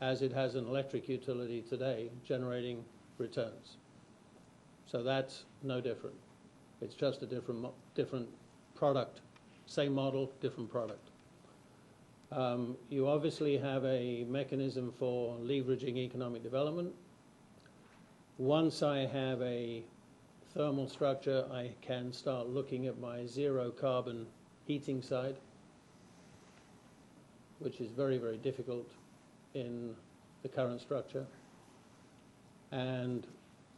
as it has an electric utility today generating returns. So that's no different. It's just a different product. Same model, different product. You obviously have a mechanism for leveraging economic development. Once I have a thermal structure, I can start looking at my zero carbon heating side, which is very, very difficult in the current structure. And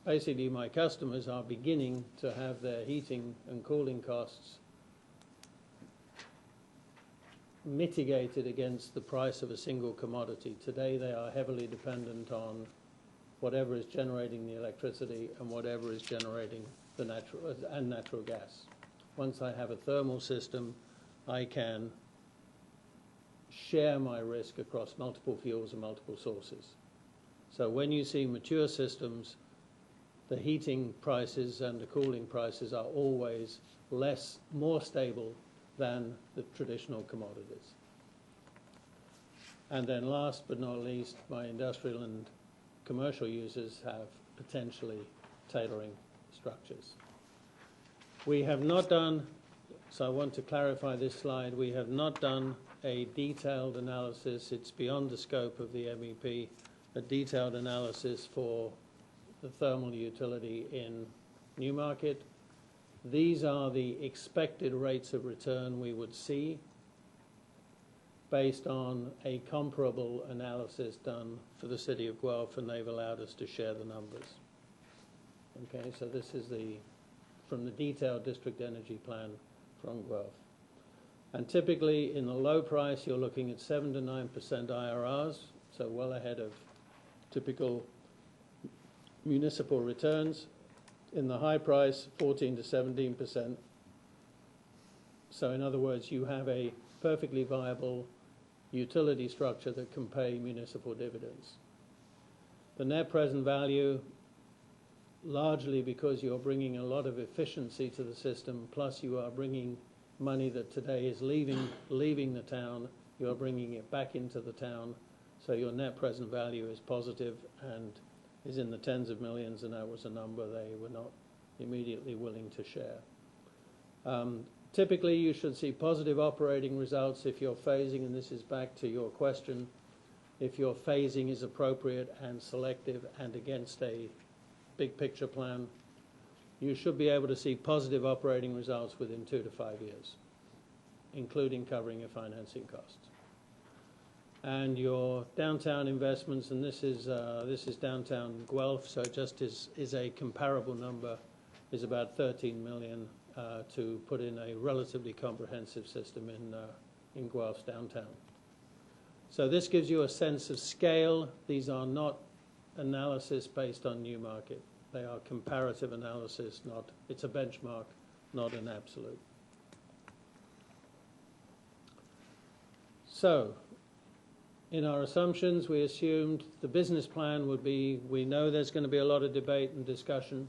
basically my customers are beginning to have their heating and cooling costs mitigated against the price of a single commodity. Today they are heavily dependent on whatever is generating the electricity and whatever is generating the natural gas. Once I have a thermal system, I can share my risk across multiple fuels and multiple sources. So when you see mature systems, the heating prices and the cooling prices are always more stable than the traditional commodities. And then last but not least, my industrial and commercial users have potentially tailoring structures. We have not done, so I want to clarify this slide, we have not done a detailed analysis, it's beyond the scope of the MEP, a detailed analysis for the thermal utility in Newmarket. These are the expected rates of return we would see based on a comparable analysis done for the City of Guelph, and they've allowed us to share the numbers. Okay, so this is from the detailed district energy plan from Guelph. And typically in the low price, you're looking at 7 to 9% IRRs, so well ahead of typical municipal returns. In the high price, 14 to 17%. So in other words, you have a perfectly viable utility structure that can pay municipal dividends. The net present value, largely because you're bringing a lot of efficiency to the system, plus you are bringing money that today is leaving the town, you're bringing it back into the town, so your net present value is positive and is in the tens of millions, and that was a number they were not immediately willing to share. Typically, you should see positive operating results if you're phasing, and this is back to your question, if your phasing is appropriate and selective and against a big picture plan, you should be able to see positive operating results within 2 to 5 years, including covering your financing costs. And your downtown investments, and this is downtown Guelph, so just is a comparable number, is about 13 million to put in a relatively comprehensive system in Guelph's downtown. So this gives you a sense of scale. These are not analysis based on Newmarket. They are comparative analysis, it's a benchmark, not an absolute. So, in our assumptions, we assumed the business plan would be, we know there's going to be a lot of debate and discussion.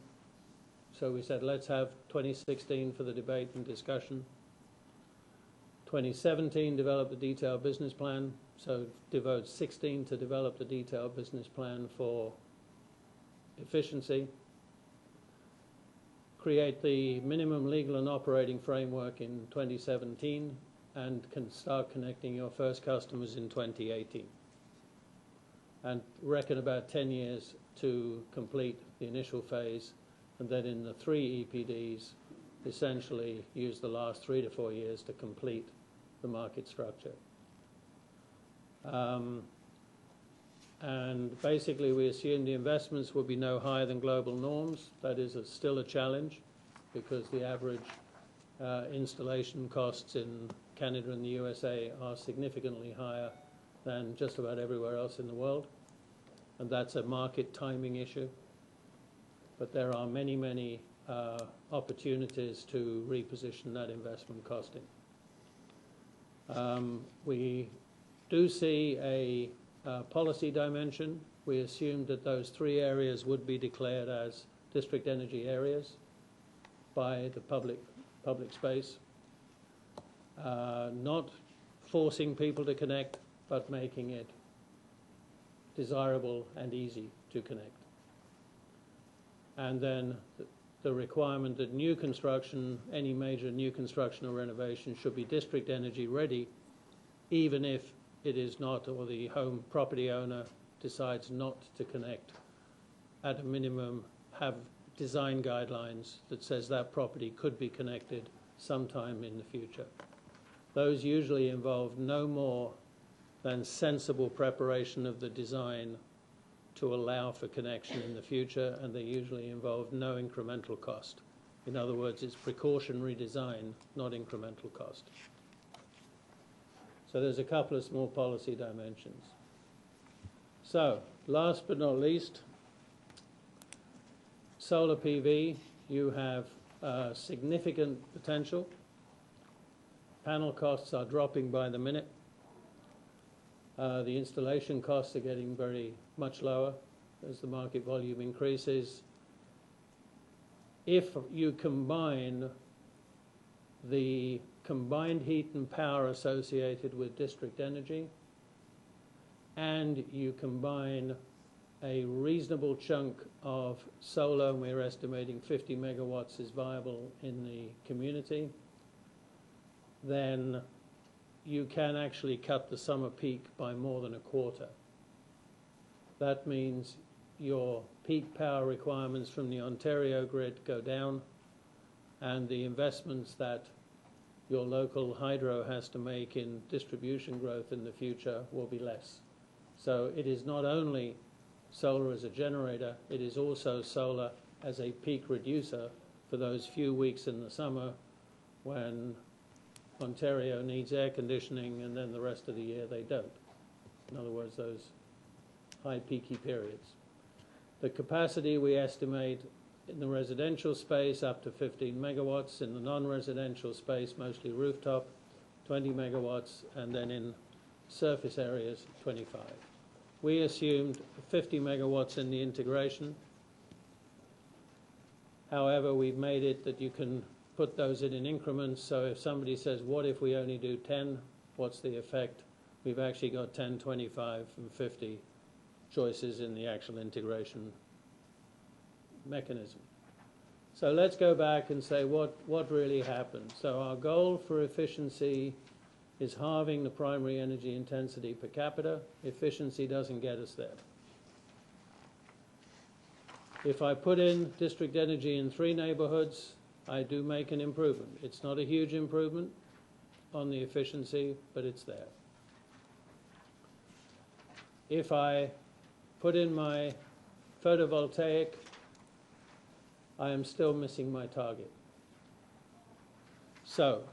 So we said, let's have 2016 for the debate and discussion. 2017, develop the detailed business plan. So devote 16 to develop the detailed business plan for efficiency. Create the minimum legal and operating framework in 2017 and can start connecting your first customers in 2018. And reckon about 10 years to complete the initial phase, and then in the 3 EPDs, essentially use the last 3 to 4 years to complete the market structure. And basically, we assumed the investments would be no higher than global norms. That is still a challenge because the average installation costs in Canada and the USA are significantly higher than just about everywhere else in the world. And that's a market timing issue. But there are many, many opportunities to reposition that investment costing. We do see a policy dimension. We assumed that those 3 areas would be declared as district energy areas by the public space, not forcing people to connect, but making it desirable and easy to connect. And then the requirement that new construction, any major new construction or renovation, should be district energy ready, even if it is not, or the home property owner decides not to connect. At a minimum, have design guidelines that says that property could be connected sometime in the future. Those usually involve no more than sensible preparation of the design to allow for connection in the future, and they usually involve no incremental cost. In other words, it's precautionary design, not incremental cost. So there's a couple of small policy dimensions. So, last but not least, solar PV, you have significant potential. Panel costs are dropping by the minute. The installation costs are getting very much lower as the market volume increases. If you combine the combined heat and power associated with district energy, and you combine a reasonable chunk of solar, and we're estimating 50 megawatts is viable in the community, then you can actually cut the summer peak by more than a quarter. That means your peak power requirements from the Ontario grid go down, and the investments that your local hydro has to make in distribution growth in the future will be less. So it is not only solar as a generator, it is also solar as a peak reducer for those few weeks in the summer when Ontario needs air conditioning and then the rest of the year they don't. In other words, those high peaky periods. The capacity we estimate in the residential space up to 15 megawatts, in the non-residential space, mostly rooftop, 20 megawatts, and then in surface areas, 25. We assumed 50 megawatts in the integration. However, we've made it that you can put those in increments, so if somebody says, what if we only do 10, what's the effect? We've actually got 10, 25, and 50 choices in the actual integration mechanism. So let's go back and say what really happened. So our goal for efficiency is halving the primary energy intensity per capita. Efficiency doesn't get us there. If I put in district energy in 3 neighborhoods, I do make an improvement. It's not a huge improvement on the efficiency, but it's there. If I put in my photovoltaic, I am still missing my target. So,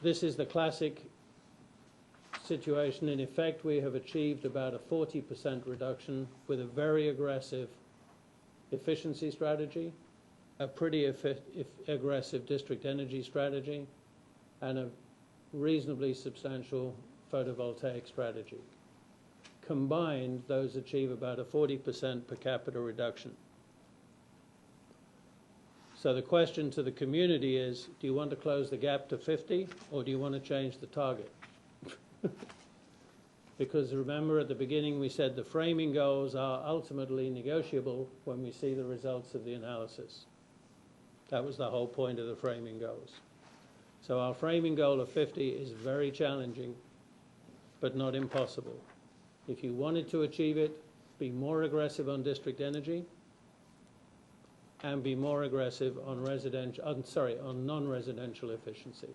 this is the classic situation. In effect, we have achieved about a 40% reduction with a very aggressive efficiency strategy, a pretty aggressive district energy strategy, and a reasonably substantial photovoltaic strategy. Combined, those achieve about a 40% per capita reduction. So the question to the community is, do you want to close the gap to 50, or do you want to change the target? Because remember, at the beginning we said the framing goals are ultimately negotiable when we see the results of the analysis. That was the whole point of the framing goals. So our framing goal of 50 is very challenging, but not impossible. If you wanted to achieve it, be more aggressive on district energy and be more aggressive on non-residential efficiency.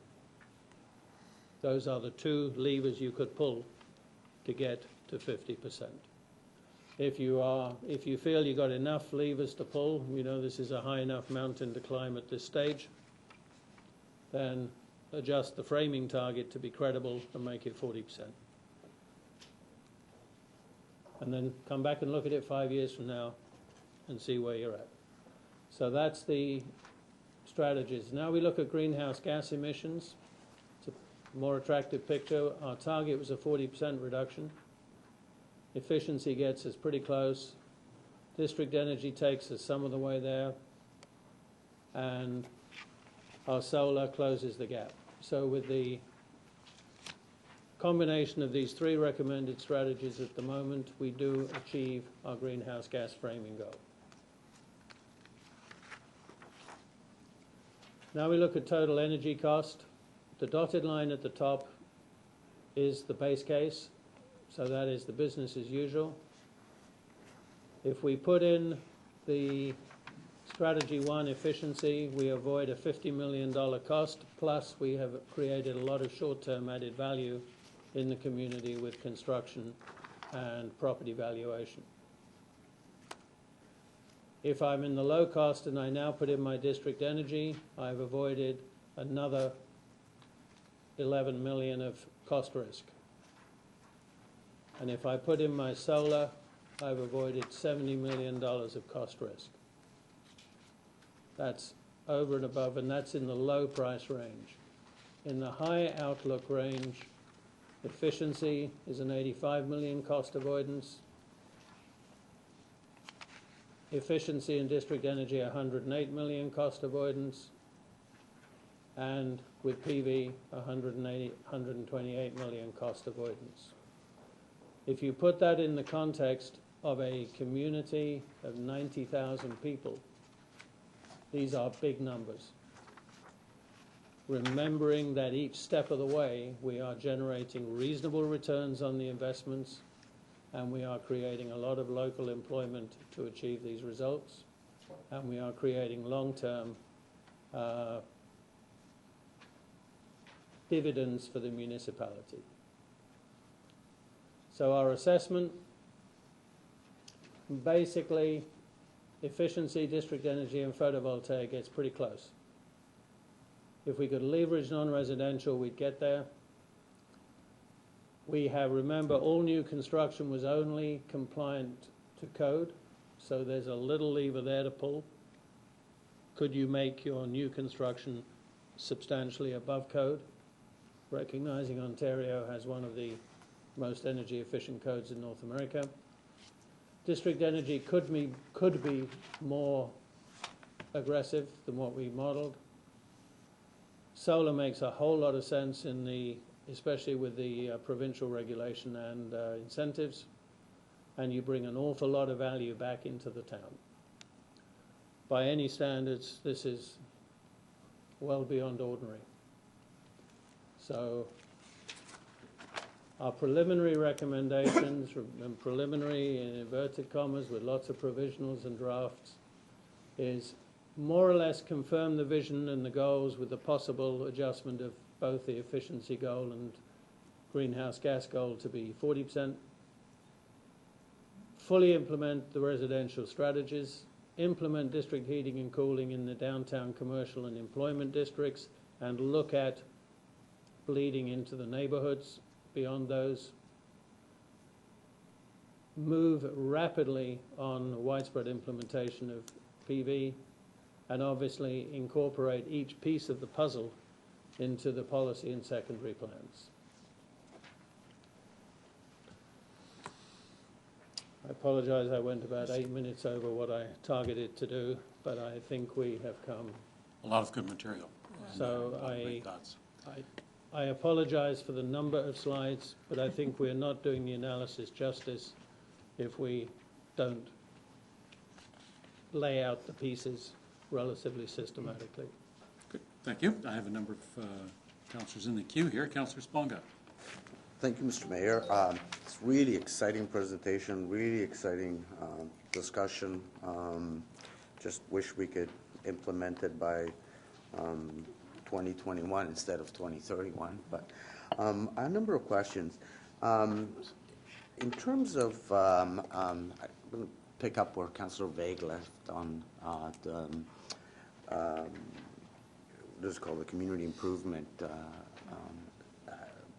Those are the 2 levers you could pull to get to 50%. If you feel you've got enough levers to pull, you know this is a high enough mountain to climb at this stage, then adjust the framing target to be credible and make it 40%. And then come back and look at it 5 years from now and see where you're at. So that's the strategies. Now we look at greenhouse gas emissions. It's a more attractive picture. Our target was a 40% reduction. Efficiency gets us pretty close. District energy takes us some of the way there. And our solar closes the gap. So with the combination of these three recommended strategies at the moment, we do achieve our greenhouse gas framing goal. Now we look at total energy cost. The dotted line at the top is the base case, so that is the business as usual. If we put in the strategy 1 efficiency, we avoid a $50 million cost, plus we have created a lot of short-term added value in the community with construction and property valuation. If I'm in the low cost and I now put in my district energy, I've avoided another 11 million of cost risk. And if I put in my solar, I've avoided $70 million of cost risk. That's over and above, and that's in the low price range. In the high outlook range, efficiency is an 85 million cost avoidance. Efficiency and district energy, 108 million cost avoidance. And with PV, 128 million cost avoidance. If you put that in the context of a community of 90,000 people, these are big numbers. Remembering that each step of the way we are generating reasonable returns on the investments, and we are creating a lot of local employment to achieve these results, and we are creating long-term dividends for the municipality. So our assessment, basically, efficiency, district energy, and photovoltaic gets pretty close. If we could leverage non-residential, we'd get there. We have, remember, all new construction was only compliant to code, so there's a little lever there to pull. Could you make your new construction substantially above code? Recognizing Ontario has one of the most energy efficient codes in North America. District energy could be more aggressive than what we modeled. Solar makes a whole lot of sense in the, especially with the provincial regulation and incentives, and you bring an awful lot of value back into the town. By any standards, this is well beyond ordinary. So our preliminary recommendations, and preliminary in inverted commas with lots of provisionals and drafts, is more or less confirm the vision and the goals with the possible adjustment of both the efficiency goal and greenhouse gas goal to be 40%. Fully implement the residential strategies, implement district heating and cooling in the downtown commercial and employment districts, and look at bleeding into the neighborhoods beyond those. Move rapidly on widespread implementation of PV, and obviously incorporate each piece of the puzzle into the policy and secondary plans. I apologize, I went about 8 minutes over what I targeted to do, but I think we have come. A lot of good material. So Great thoughts. I apologize for the number of slides, but I think we're not doing the analysis justice if we don't lay out the pieces relatively systematically. Good, thank you. I have a number of councillors in the queue here. Councillor Sponga. Thank you, Mr. Mayor. It's really exciting presentation, really exciting discussion. Just wish we could implement it by 2021 instead of 2031. But a number of questions. In terms of, I'm going to pick up where Councillor Vague left on what is called the community improvement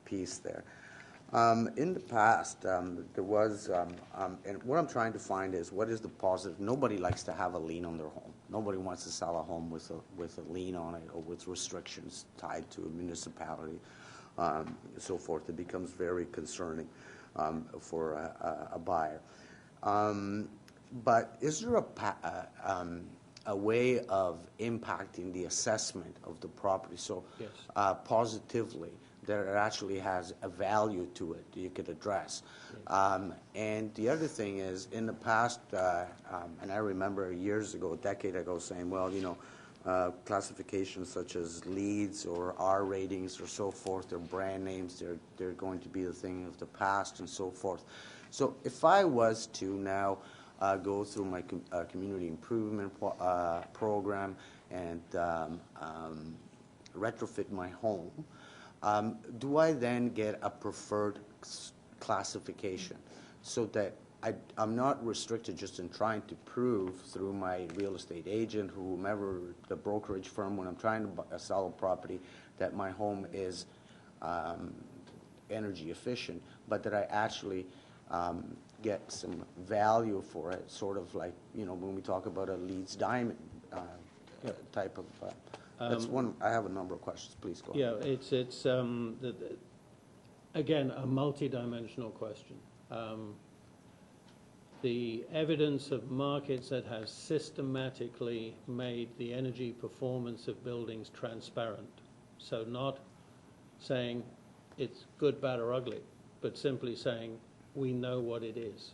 piece there. In the past, there was, and what I'm trying to find is what is the positive. Nobody likes to have a lien on their home. Nobody wants to sell a home with a lien on it or with restrictions tied to a municipality, so forth. It becomes very concerning for a buyer. But is there a way of impacting the assessment of the property so Yes. Positively that it actually has a value to it that you could address? And the other thing is, in the past, and I remember years ago, a decade ago, saying, well, you know, classifications such as LEEDs or R ratings or so forth, they're brand names, they're going to be the thing of the past and so forth. So if I was to now go through my community improvement program and retrofit my home, do I then get a preferred classification so that I'm not restricted just in trying to prove through my real estate agent, whomever, the brokerage firm, when I'm trying to sell a property, that my home is energy efficient, but that I actually get some value for it, sort of like, you know, when we talk about a Leeds Diamond type of. That's one. I have a number of questions. Please go ahead. Yeah, it's again a multi-dimensional question. The evidence of markets that has systematically made the energy performance of buildings transparent. So not saying it's good, bad, or ugly, but simply saying we know what it is.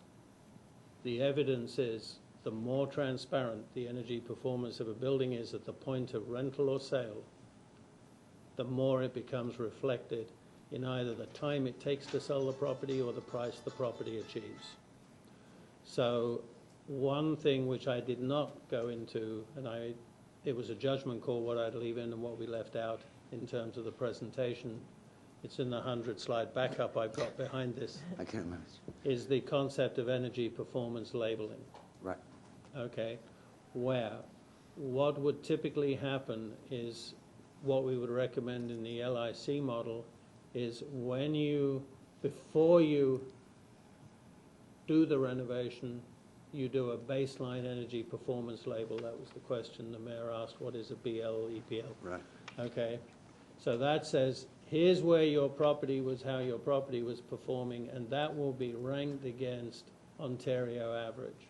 The evidence is the more transparent the energy performance of a building is at the point of rental or sale, the more it becomes reflected in either the time it takes to sell the property or the price the property achieves. So one thing which I did not go into, and it was a judgment call what I'd leave in and what we left out in terms of the presentation. It's in the 100-slide backup I've got behind this. I can't imagine. Is the concept of energy performance labeling. Right. Okay, where what would typically happen is what we would recommend in the LIC model is when before you do the renovation, you do a baseline energy performance label. That was the question the mayor asked, what is a BL, EPL? Right. Okay, so that says, here's where your property was, how your property was performing, and that will be ranked against Ontario average.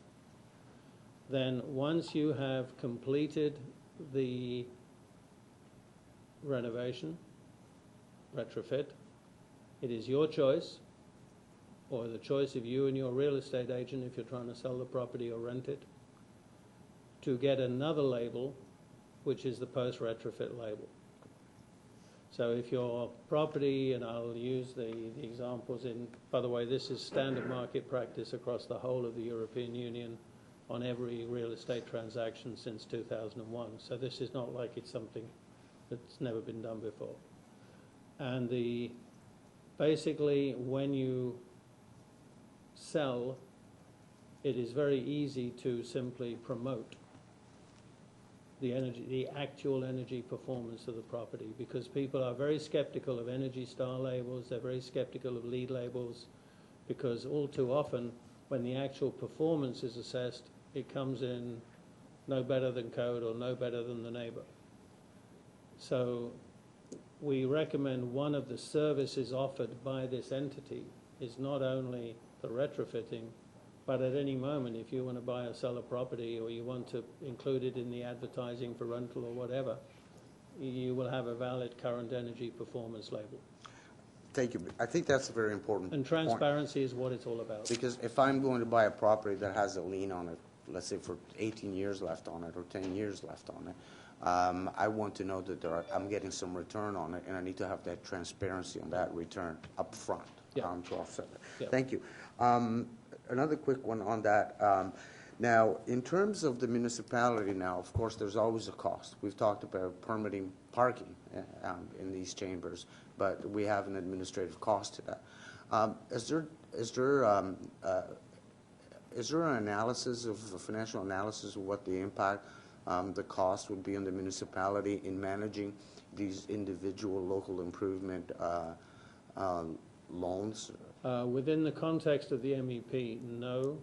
Then once you have completed the renovation, retrofit, it is your choice, or the choice of you and your real estate agent if you're trying to sell the property or rent it, to get another label, which is the post-retrofit label. So if your property, and I'll use the examples in, by the way, this is standard market practice across the whole of the European Union on every real estate transaction since 2001. So this is not like it's something that's never been done before. And basically when you sell, it is very easy to simply promote the actual energy performance of the property, because people are very skeptical of Energy Star labels, they're very skeptical of LEED labels, because all too often when the actual performance is assessed, it comes in no better than code or no better than the neighbor. So we recommend one of the services offered by this entity is not only the retrofitting, but at any moment, if you want to buy or sell a property or you want to include it in the advertising for rental or whatever, you will have a valid current energy performance label. Thank you. I think that's a very important And point. transparency is what it's all about. Because if I'm going to buy a property that has a lien on it, let's say for 18 years left on it or 10 years left on it, I want to know that I'm getting some return on it, and I need to have that transparency on that return up front to offset it. Yeah. Thank you. Another quick one on that. Now, in terms of the municipality now, of course, there's always a cost. We've talked about permitting parking in these chambers, but we have an administrative cost to that. Is there an analysis a financial analysis of what the impact, the cost would be on the municipality in managing these individual local improvement loans? Within the context of the MEP, no.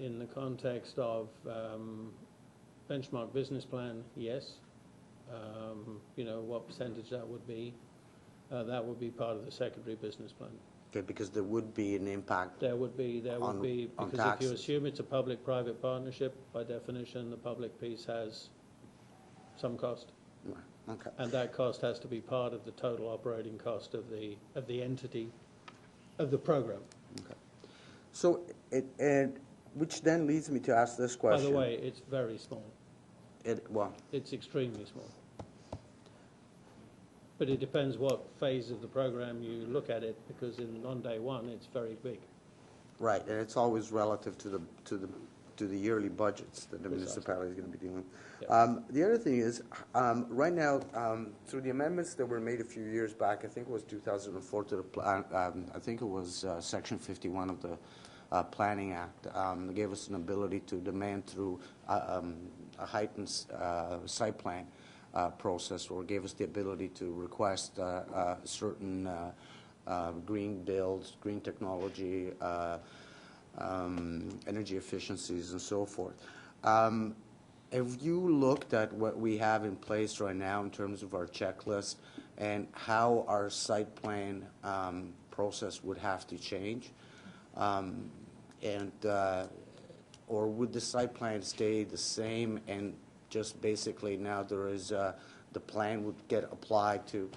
In the context of benchmark business plan, yes. You know, what percentage that would be part of the secondary business plan. Okay, because there would be an impact. There would be, on because if you taxes. assume it's a public-private partnership, by definition, the public piece has some cost. Right, okay. And that cost has to be part of the total operating cost of the entity, of the program. Okay. So, which then leads me to ask this By question. the way, it's very small. Well, It's extremely small. But it depends what phase of the program you look at it, because on day one, it's very big. right, and it's always relative to the yearly budgets that the municipality is going to be dealing. Yeah. The other thing is, right now, through the amendments that were made a few years back, I think it was 2004 to the plan. I think it was Section 51 of the Planning Act. It gave us an ability to demand through a heightened site plan process, or gave us the ability to request certain green builds, green technology, energy efficiencies, and so forth. Have you looked at what we have in place right now in terms of our checklist and how our site plan process would have to change? Or would the site plan stay the same, and just basically now there is the plan would get applied to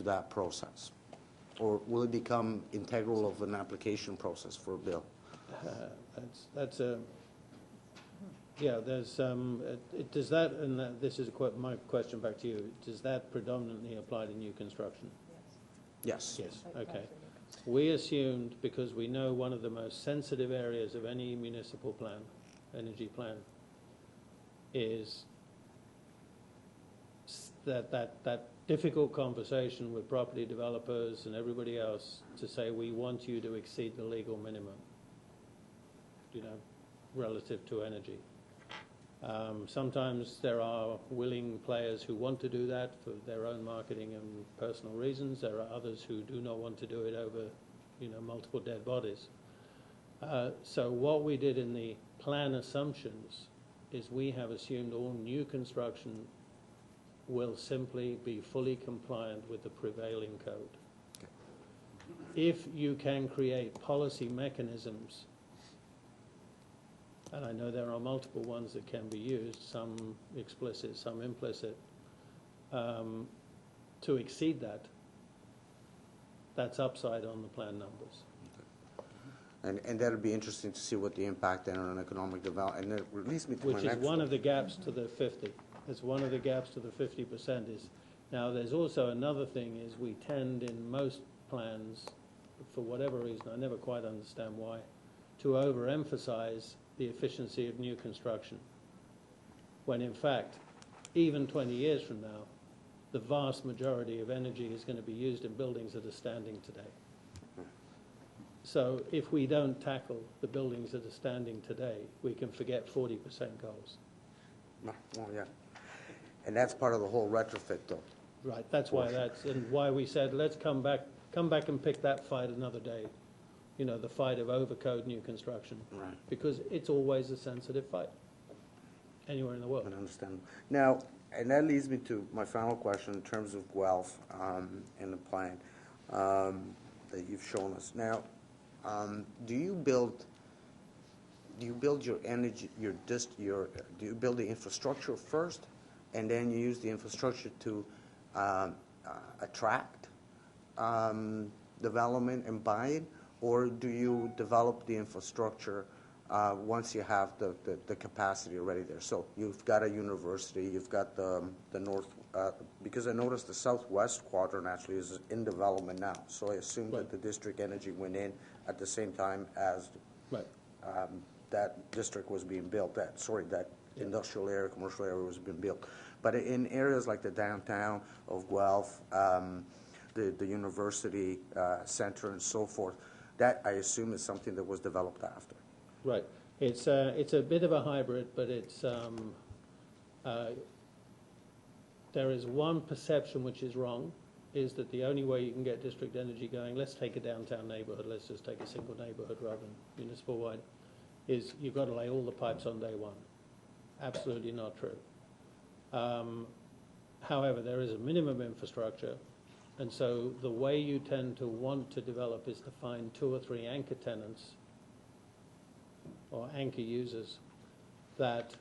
that process? Or will it become integral of an application process for a bill? That's a, yeah, there's, does that, and this is my question back to you, does that predominantly apply to new construction? Yes. Yes, okay. We assumed, because we know one of the most sensitive areas of any municipal plan, energy plan, is that difficult conversation with property developers and everybody else to say, we want you to exceed the legal minimum, you know, relative to energy. Sometimes there are willing players who want to do that for their own marketing and personal reasons. There are others who do not want to do it over, you know, multiple dead bodies. So what we did in the plan assumptions is we have assumed all new construction will simply be fully compliant with the prevailing code. If you can create policy mechanisms, and I know there are multiple ones that can be used, some explicit, some implicit, to exceed that, that's upside on the plan numbers. And that'll be interesting to see what the impact then on economic development, and that leads me to my next Which is one one. of the gaps to the 50. It's one of the gaps to the 50% is, now there's also another thing is we tend in most plans, for whatever reason, I never quite understand why, to overemphasize the efficiency of new construction. When in fact, even 20 years from now, the vast majority of energy is going to be used in buildings that are standing today. So if we don't tackle the buildings that are standing today, we can forget 40% goals. Oh, yeah. And that's part of the whole retrofit, though. Right, that's why and why we said, let's come back and pick that fight another day. You know, the fight of overcode new construction. Right. Because it's always a sensitive fight, anywhere in the world. I understand. Now, and that leads me to my final question in terms of Guelph and the plan that you've shown us. Now, do you build your energy, do you build the infrastructure first, and then you use the infrastructure to attract development and buy it, or do you develop the infrastructure once you have the capacity already there? So you've got a university, you've got the north, because I noticed the southwest quadrant actually is in development now. So I assume that the district energy went in at the same time as that district was being built. That industrial area, commercial area was being built. But in areas like the downtown of Guelph, the university center and so forth. That, I assume, is something that was developed after. Right. It's a bit of a hybrid, but it's there is one perception which is wrong, is that the only way you can get district energy going, let's take a downtown neighborhood, let's just take a single neighborhood rather than municipal wide, is you've got to lay all the pipes on day one. Absolutely not true. However, there is a minimum infrastructure, and so the way you tend to want to develop is to find 2 or 3 anchor tenants or anchor users that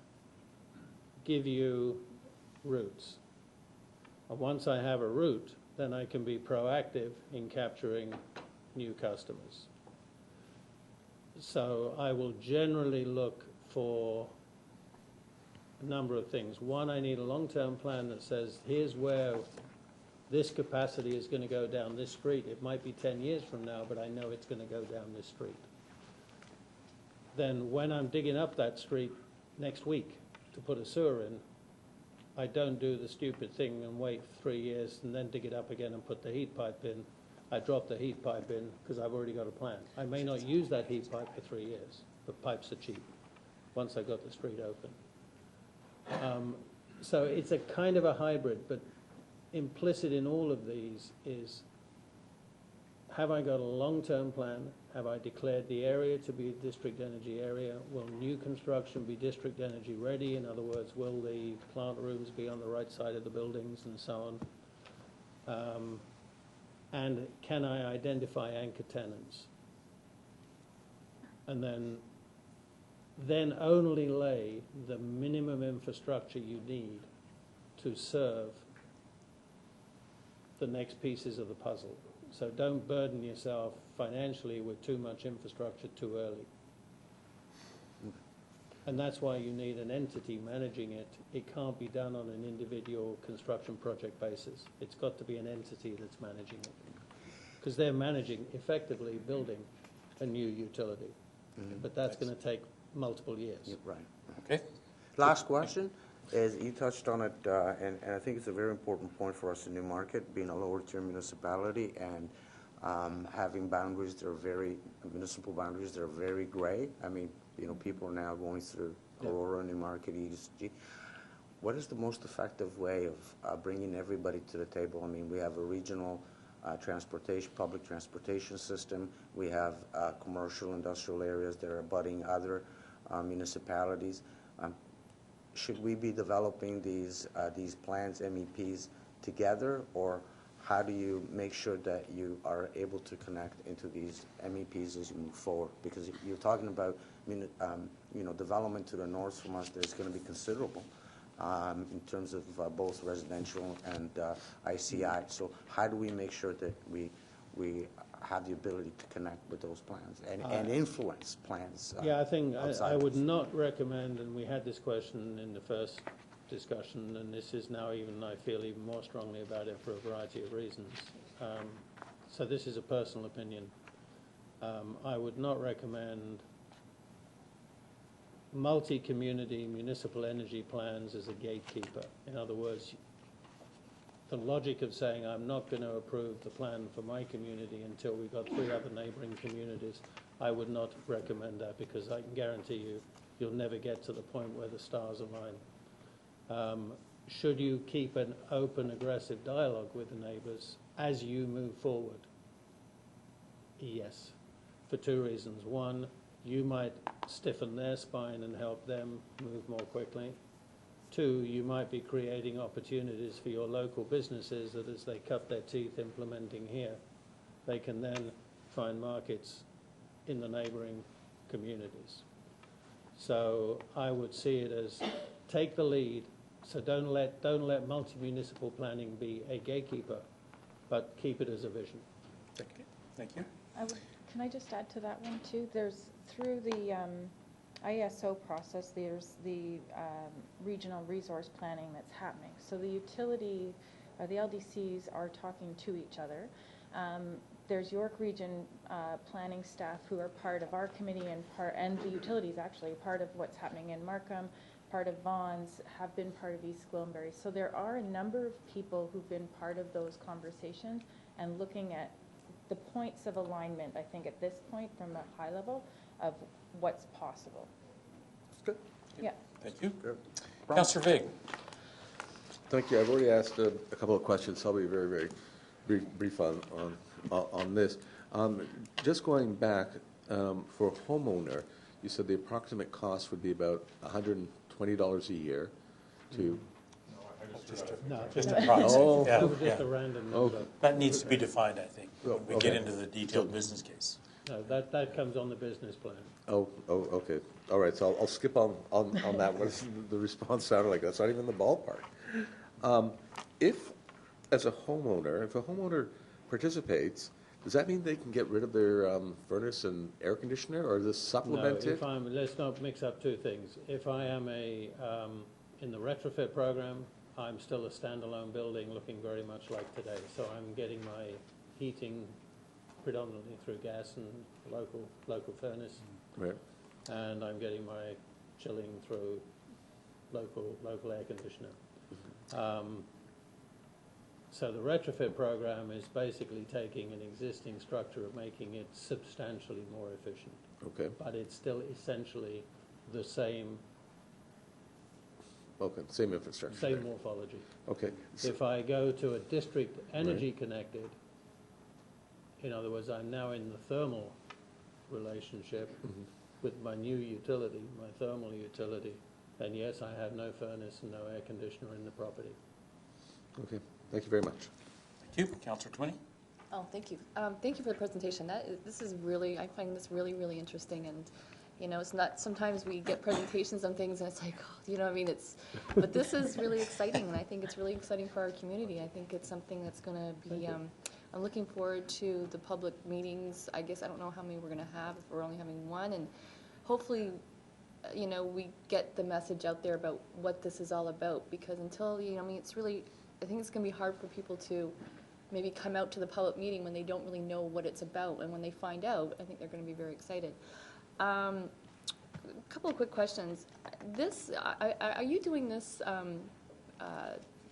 give you routes. And once I have a route, then I can be proactive in capturing new customers. So I will generally look for a number of things. One, I need a long-term plan that says, here's where this capacity is going to go down this street. It might be 10 years from now, but I know it's going to go down this street. Then when I'm digging up that street next week to put a sewer in, I don't do the stupid thing and wait 3 years and then dig it up again and put the heat pipe in. I drop the heat pipe in because I've already got a plan. I may not use that heat pipe for 3 years, but pipes are cheap once I got the street open. So it's a kind of a hybrid, but implicit in all of these is, have I got a long-term plan? Have I declared the area to be a district energy area? Will new construction be district energy ready? In other words, will the plant rooms be on the right side of the buildings and so on? And can I identify anchor tenants? And then only lay the minimum infrastructure you need to serve the next pieces of the puzzle. So don't burden yourself financially with too much infrastructure too early. And that's why you need an entity managing it. It can't be done on an individual construction project basis. It's got to be an entity that's managing it. Because they're managing, effectively, building a new utility. But that's going to take multiple years. Yeah, right. Okay. Last question is, you touched on it, and I think it's a very important point for us in Newmarket, being a lower-tier municipality and having boundaries that are municipal boundaries that are very gray. I mean, people are now going through Aurora, Newmarket, ESG. What is the most effective way of bringing everybody to the table? I mean, we have a regional public transportation system. We have commercial, industrial areas that are abutting other municipalities. Should we be developing these plans, MEPs, together, or how do you make sure that you are able to connect into these MEPs as you move forward? Because you're talking about development to the north from us that is going to be considerable in terms of both residential and ICI. So how do we make sure that we have the ability to connect with those plans and influence plans? Yeah, I think I would not recommend, and we had this question in the first discussion, and this is now I feel even more strongly about it for a variety of reasons. So this is a personal opinion. I would not recommend multi-community municipal energy plans as a gatekeeper. In other words, the logic of saying I'm not going to approve the plan for my community until we've got 3 other neighboring communities, I would not recommend that, because I can guarantee you'll never get to the point where the stars align. Should you keep an open, aggressive dialogue with the neighbors as you move forward? Yes, for 2 reasons. One, you might stiffen their spine and help them move more quickly. 2, you might be creating opportunities for your local businesses that as they cut their teeth implementing here, they can then find markets in the neighboring communities. So I would see it as take the lead. So don't let multi-municipal planning be a gatekeeper, but keep it as a vision. Okay. Thank you. Can I just add to that one too? There's, through the ISO process, there's the regional resource planning that's happening. So the utility, the LDCs are talking to each other. There's York Region planning staff who are part of our committee and the utilities actually part of what's happening in Markham, part of Vaughan's, have been part of East Gwillimbury. So there are a number of people who've been part of those conversations, and looking at the points of alignment, I think at this point from a high level of what's possible. That's good. Yeah. Thank you. Good. Councillor Vig. Thank you. I've already asked a couple of questions, so I'll be very, very brief on this. Just going back, for a homeowner, you said the approximate cost would be about $120 a year to, No, Just that a proxy. Oh. Yeah, was just yeah. a random Oh. number. That needs to be defined, I think, when we get Okay. into the detailed business case. No, that comes on the business plan. okay. All right, so I'll skip on that one. The response sounded like that's not even the ballpark. If, as a homeowner, if a homeowner participates, does that mean they can get rid of their furnace and air conditioner, or is this No, supplemented? let's not mix up two things. If I am in the retrofit program, I'm still a standalone building looking very much like today. So I'm getting my heating predominantly through gas and local furnace, Right. and I'm getting my chilling through local air conditioner. So the retrofit program is basically taking an existing structure and making it substantially more efficient, Okay. but it's still essentially the same Okay. Same infrastructure. same there. morphology. Okay. So- If I go to a district energy connected, in other words, I'm now in the thermal relationship with my new utility, my thermal utility, then yes, I have no furnace and no air conditioner in the property. Okay. Thank you very much. Thank you. Councillor Twinney. Oh, thank you. Thank you for the presentation. This is really, I find this really, really interesting. And, you know, it's not, sometimes we get presentations on things and it's like, oh, you know what I mean? But this is really exciting, and I think it's really exciting for our community. I think it's something that's going to be, I'm looking forward to the public meetings. I guess I don't know how many we're going to have, if we're only having one. And hopefully, you know, we get the message out there about what this is all about, because until, you know, I mean, it's really, I think it's going to be hard for people to maybe come out to the public meeting when they don't really know what it's about, and when they find out, I think they're going to be very excited. A couple of quick questions. This, are you doing this,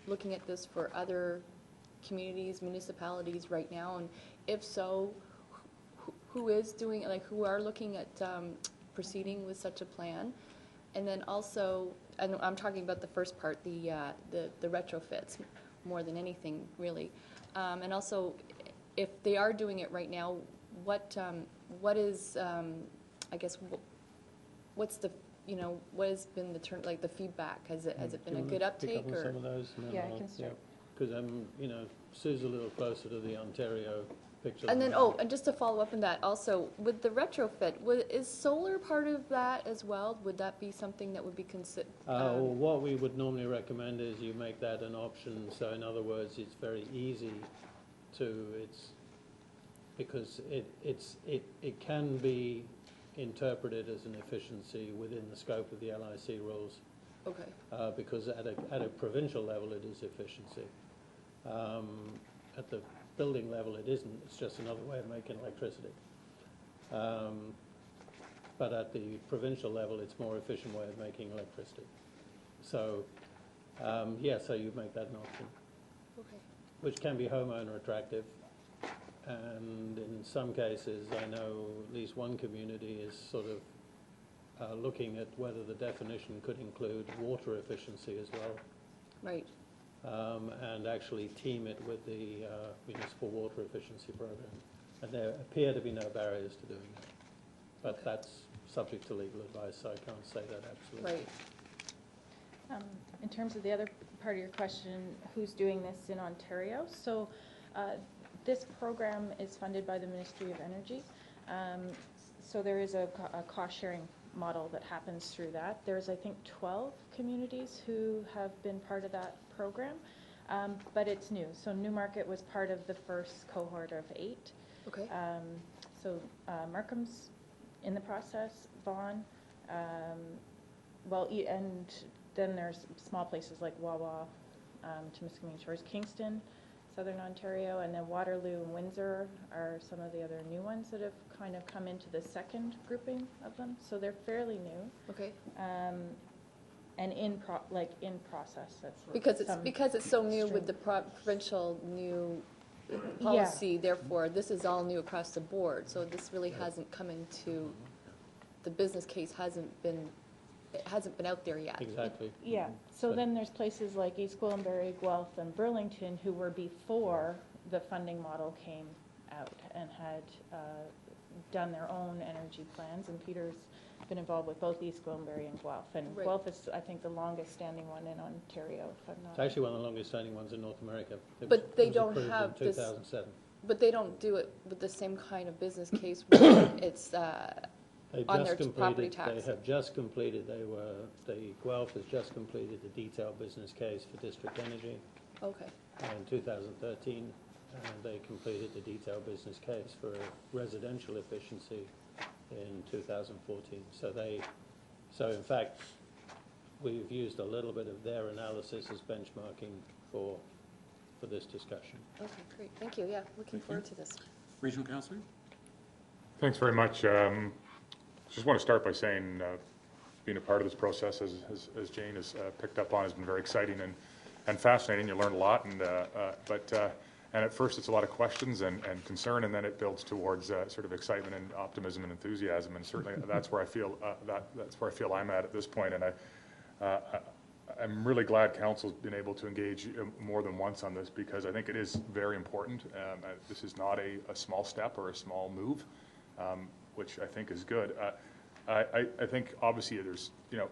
looking at this for other communities, municipalities right now? And if so, who is doing, like, who are looking at proceeding with such a plan? And then also, and I'm talking about the first part, the retrofits, more than anything, really. And also, if they are doing it right now, what is, I guess, what's the, you know, what has been the turn, like the feedback? Has it been a good uptake, Pick up on or? some of those? And then Yeah, I I'll- can start. Because you know, Sue's a little closer to the Ontario picture. And than then, I am. oh, and just to follow up on that, also, with the retrofit, is solar part of that as well? Would that be something that would be considered? Well, what we would normally recommend is you make that an option. So in other words, it's very easy because it can be interpreted as an efficiency within the scope of the LIC rules, Okay, because at a provincial level it is efficiency. At the building level it isn't, it's just another way of making electricity. But at the provincial level it's a more efficient way of making electricity. So, yeah, so you make that an option, okay. which can be homeowner attractive. And in some cases, I know at least one community is sort of looking at whether the definition could include water efficiency as well, Right. and actually team it with the municipal water efficiency program. And there appear to be no barriers to doing that. But Okay. that's subject to legal advice, so I can't say that absolutely. Right. In terms of the other part of your question, who's doing this in Ontario? So this program is funded by the Ministry of Energy. So there is a cost-sharing model that happens through that. There's, I think, 12 communities who have been part of that program, but it's new. So Newmarket was part of the first cohort of 8. Okay. So Markham's in the process, Vaughan, and then there's small places like Wawa, Temiskaming Shores, Kingston, Southern Ontario, and then Waterloo and Windsor are some of the other new ones that have kind of come into the second grouping of them. So they're fairly new, Okay. and in process. That's Because some- it's so new string. with the provincial new policy, therefore, this is all new across the board. So this really hasn't come into, the business case hasn't been out there yet. Exactly. Yeah, so then there's places like East Gwillimbury, Guelph, and Burlington who were before the funding model came out and had done their own energy plans, and Peter's been involved with both East Gwillimbury and Guelph. And Right. Guelph is, I think, the longest standing one in Ontario, if I'm not. It's actually one of the longest standing ones in North America. But they was don't approved in have this- 2007. But they don't do it with the same kind of business case where it's They've on just their property completed, they tax. have just completed, the Guelph has just completed the detailed business case for district energy Okay, in 2013, and they completed the detailed business case for residential efficiency in 2014. So in fact, we've used a little bit of their analysis as benchmarking for this discussion. okay, great, thank you, yeah, looking forward to this. Regional Councillor? Thanks very much. Just want to start by saying being a part of this process, as Jane has picked up on, has been very exciting and fascinating. You learn a lot, and at first it's a lot of questions and concern, and then it builds towards sort of excitement and optimism and enthusiasm. And certainly that's where I feel that's where I feel I'm at this point. And I'm really glad Council's been able to engage more than once on this, because I think it is very important. This is not a small step or a small move, which I think is good. I think obviously there's, the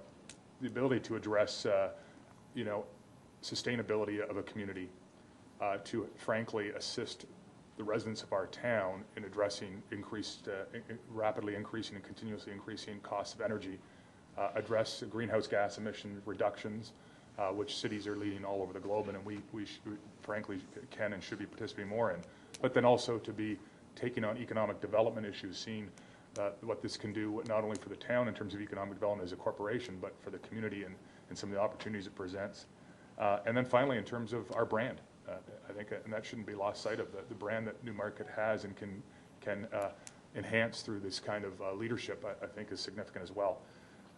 ability to address, sustainability of a community, to frankly assist the residents of our town in addressing rapidly increasing and continuously increasing costs of energy, address greenhouse gas emission reductions, which cities are leading all over the globe, and we frankly can and should be participating more in. But then also to be taking on economic development issues, seeing what this can do not only for the town in terms of economic development as a corporation, but for the community and some of the opportunities it presents. And then finally, in terms of our brand, I think, and that shouldn't be lost sight of, the brand that Newmarket has and can enhance through this kind of leadership, I think is significant as well.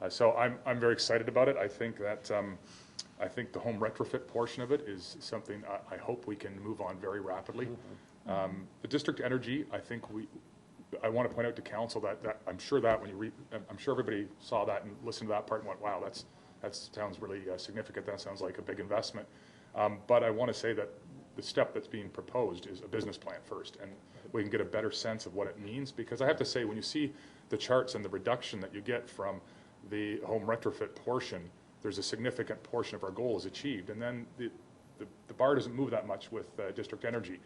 So I'm very excited about it. I think that I think the home retrofit portion of it is something I hope we can move on very rapidly. The district energy, I want to point out to council that I'm sure that when you read, I'm sure everybody saw that and listened to that part and went, wow, that sounds really significant. That sounds like a big investment. But I want to say that the step that's being proposed is a business plan first, and we can get a better sense of what it means. Because I have to say, when you see the charts and the reduction that you get from the home retrofit portion, there's a significant portion of our goal is achieved. And then the bar doesn't move that much with district energy.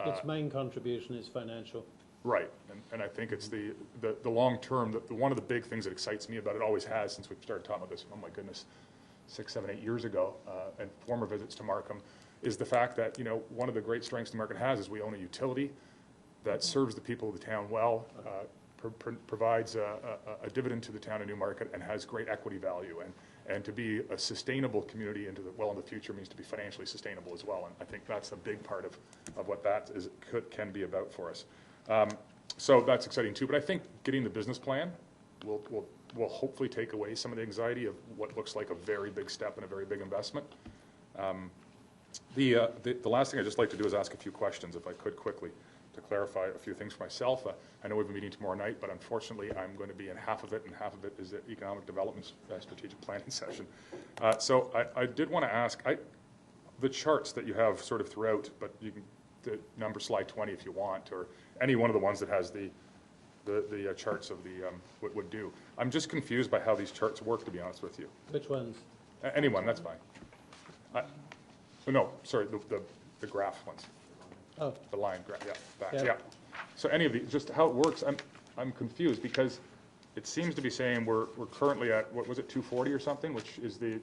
Its main contribution is financial. Right, and I think it's the long term, one of the big things that excites me about it, always has since we've started talking about this, oh my goodness, 6, 7, 8 years ago, and former visits to Markham, is the fact that, one of the great strengths the market has is we own a utility that serves the people of the town well, provides a dividend to the town of Newmarket, and has great equity value. And to be a sustainable community into the future means to be financially sustainable as well. And I think that's a big part of what that can be about for us. So that's exciting too. But I think getting the business plan will hopefully take away some of the anxiety of what looks like a very big step and a very big investment. The last thing I'd just like to do is ask a few questions, if I could quickly, to clarify a few things for myself. I know we have a meeting tomorrow night, but unfortunately I'm going to be in half of it, and half of it is the economic development strategic planning session. So I did want to ask, the charts that you have sort of throughout, but you can, the number slide 20 if you want, or any one of the ones that has the charts of the what would do. I'm just confused by how these charts work, to be honest with you. Which ones? Anyone, that's fine. No, sorry, the graph ones. Oh. The line graph, yeah, back, Yeah. yeah. So any of these, just how it works, I'm confused, because it seems to be saying we're currently at, what was it, 240 or something, which is the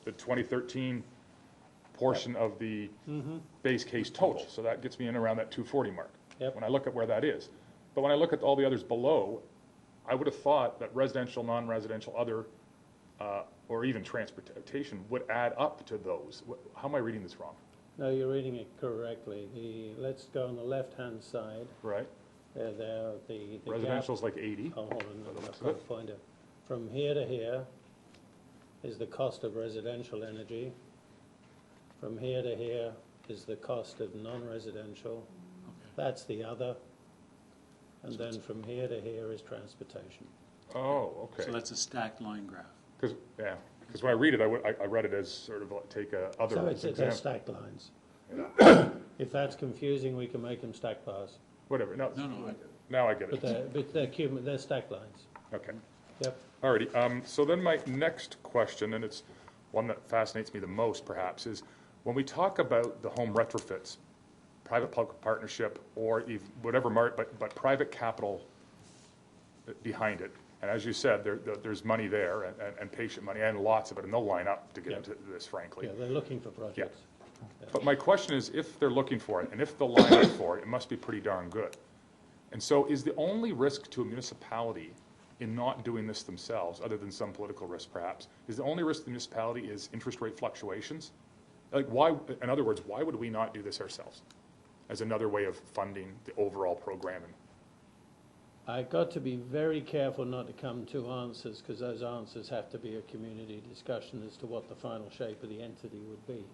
2013 portion of the base case total. So that gets me in around that 240 mark. Yep. When I look at where that is. But when I look at all the others below, I would have thought that residential, non-residential, other, or even transportation would add up to those. How am I reading this wrong? No, you're reading it correctly. Let's go on the left-hand side. Right. The Residential is like 80. Oh, hold on, I've got to find it. From here to here is the cost of residential energy. From here to here is the cost of non-residential. Okay. That's the other. And then from here to here is transportation. Oh, okay. So that's a stacked line graph. Because, yeah, because when I read it, I read it as sort of like take a other So it's example. stacked lines. Yeah. If that's confusing, we can make them stacked bars. Whatever, no, No, now I get But it. they're stacked lines. Okay. Yep. Alrighty, so then my next question, and it's one that fascinates me the most perhaps, is when we talk about the home retrofits, private-public partnership, or even whatever, but private capital behind it, and as you said, there's money there, and patient money, and lots of it, and they'll line up to get Yeah. into this, frankly. Yeah, they're looking for projects. But my question is, if they're looking for it, and if they'll line up for it, it must be pretty darn good. And so is the only risk to a municipality in not doing this themselves, other than some political risk perhaps, is the only risk to the municipality is interest rate fluctuations? Like why, in other words, why would we not do this ourselves as another way of funding the overall programming? I got to be very careful not to come to answers, because those answers have to be a community discussion as to what the final shape of the entity would be.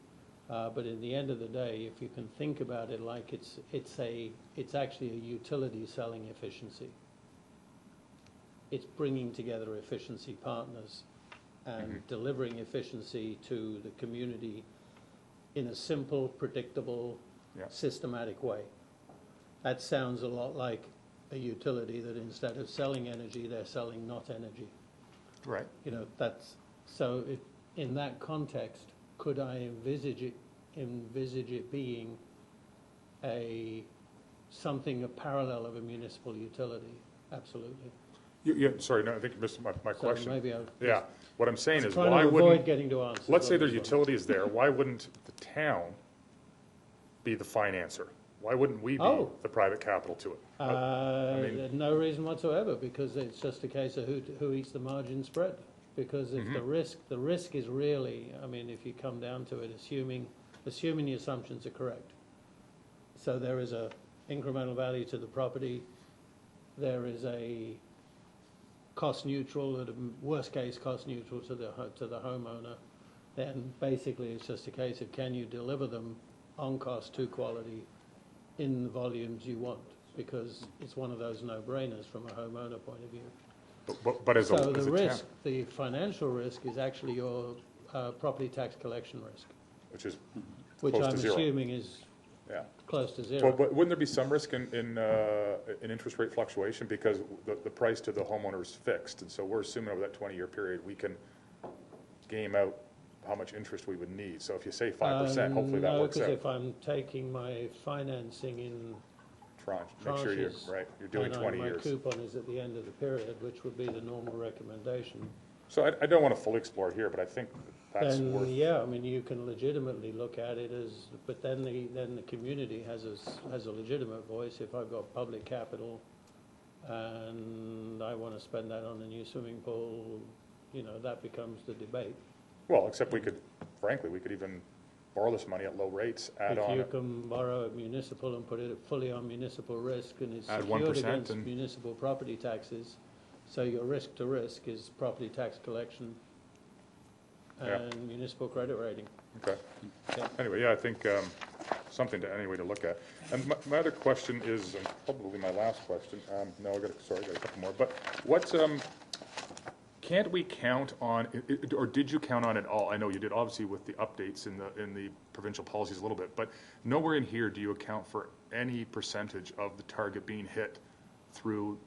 But in the end of the day, if you can think about it like it's actually a utility selling efficiency. It's bringing together efficiency partners and delivering efficiency to the community in a simple, predictable, systematic way. That sounds a lot like a utility that instead of selling energy, they're selling not energy. Right. You know, so in that context, could I envisage it being something a parallel of a municipal utility? Absolutely. Sorry, no, I think you missed my So question. maybe I'll Yeah, what I'm saying is, trying why to avoid wouldn't, getting to answers. let's say on there's this one. utilities there, why wouldn't the town be the financer? Why wouldn't we be Oh. the private capital to it? I mean- No reason whatsoever, because it's just a case of who eats the margin spread. Because if the risk is really, I mean, if you come down to it, assuming the assumptions are correct. So there is a incremental value to the property, there is a cost neutral, at a worst case cost neutral to the homeowner, then basically it's just a case of can you deliver them on cost to quality in the volumes you want, because it's one of those no-brainers from a homeowner point of view. But as a So as the a risk, town, the financial risk is actually your property tax collection risk, which is which close I'm to zero. assuming is Yeah. close to Well, zero. but wouldn't there be some risk in interest rate fluctuation, because the price to the homeowner is fixed, and so we're assuming over that 20-year period, we can game out how much interest we would need. So if you say 5%, hopefully that No, works because out. if I'm taking my financing in Tranche, make sure you're, tranches, right, you're doing and 20 my years. coupon is at the end of the period, which would be the normal recommendation, So I don't want to fully explore it here, but I think that's then, worth, yeah, I mean, you can legitimately look at it as, but then the community has a legitimate voice. If I've got public capital and I want to spend that on a new swimming pool, you know, that becomes the debate. well, except we could, frankly, we could even borrow this money at low rates, add If on you it. can borrow a municipal and put it fully on municipal risk and it's Add secured 1% against and- municipal property taxes, so your risk to risk is property tax collection Yeah. and municipal credit rating. Okay. Yeah. Anyway, yeah, I think something to, anyway, to look at. And my other question is, and probably my last question, no, I got a couple more, but what, can't we count on, or did you count on it all? I know you did, obviously, with the updates in the provincial policies a little bit, but nowhere in here do you account for any percentage of the target being hit through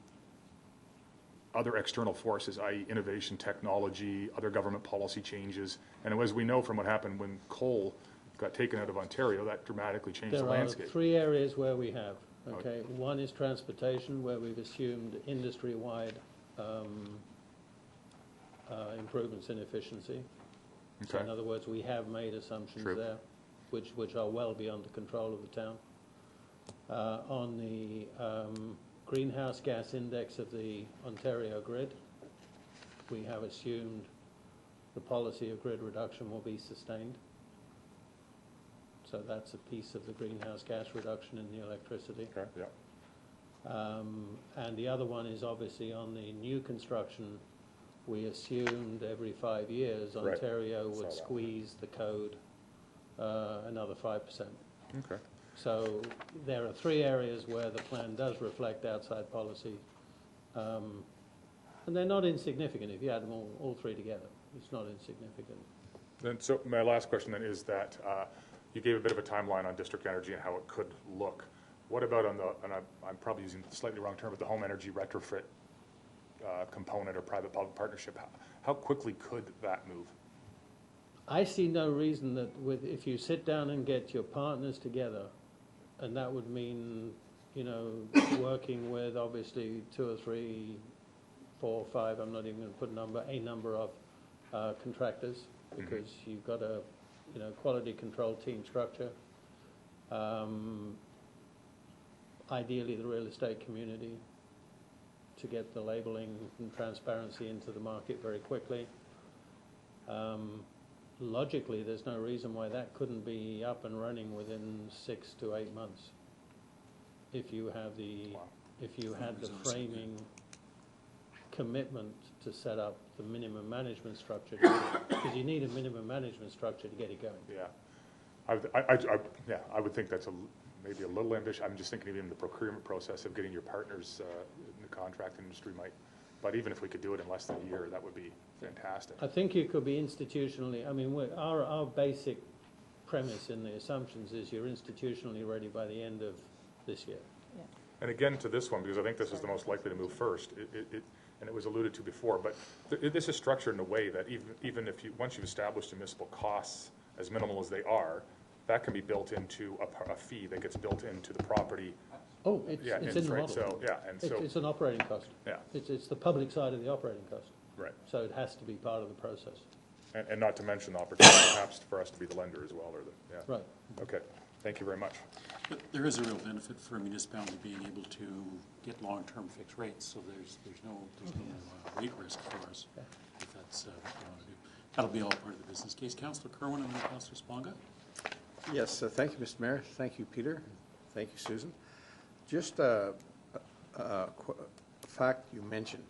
other external forces, i.e. innovation, technology, other government policy changes. And as we know from what happened when coal got taken out of Ontario, that dramatically changed the There are landscape. 3 areas where we have, okay? One is transportation, where we've assumed industry-wide improvements in efficiency. So in Okay. other words, we have made assumptions True. there, which are well beyond the control of the town. On the greenhouse gas index of the Ontario grid, we have assumed the policy of grid reduction will be sustained. So that's a piece of the greenhouse gas reduction in the electricity. Okay, yeah. And the other one is obviously on the new construction. We assumed every 5 years Right. Ontario Saw would that. squeeze the code another 5%. Okay. So there are 3 areas where the plan does reflect outside policy. And they're not insignificant if you add them all 3 together. It's not insignificant. Then, so my last question then is that you gave a bit of a timeline on district energy and how it could look. What about on the, and I'm probably using the slightly wrong term, but the home energy retrofit component or private-public partnership? How quickly could that move? I see no reason that if you sit down and get your partners together, and that would mean, you know, working with obviously 2 or 3, 4 or 5, I'm not even going to put a number of contractors, because you've got a, you know, quality control team structure. Ideally the real estate community, to get the labeling and transparency into the market very quickly. Logically, there's no reason why that couldn't be up and running within 6 to 8 months. If you have if you had the framing commitment to set up the minimum management structure, because you need a minimum management structure to get it going. Yeah, I would think that's maybe a little ambitious. I'm just thinking even the procurement process of getting your partners in the contract industry might. But even if we could do it in less than a year, that would be fantastic. I think you could be institutionally, I mean, our basic premise in the assumptions is you're institutionally ready by the end of this year. Yeah. And again, to this one, because I think this is the most likely to move first, and it was alluded to before, but this is structured in a way that even if once you've established municipal costs, as minimal as they are, that can be built into a fee that gets built into the property. Oh, it's in the model. So, yeah, and so. It's an operating cost. Yeah. It's the public side of the operating cost. Right. So it has to be part of the process. And not to mention the opportunity perhaps for us to be the lender as well, yeah. Right. Okay, thank you very much. But there is a real benefit for a municipality being able to get long-term fixed rates, so there's no rate risk for us if that's what we want to do. That'll be all part of the business case. Councillor Kerwin and then Councillor Sponga. Yes, thank you, Mr. Mayor. Thank you, Peter. Thank you, Susan. Just a fact you mentioned.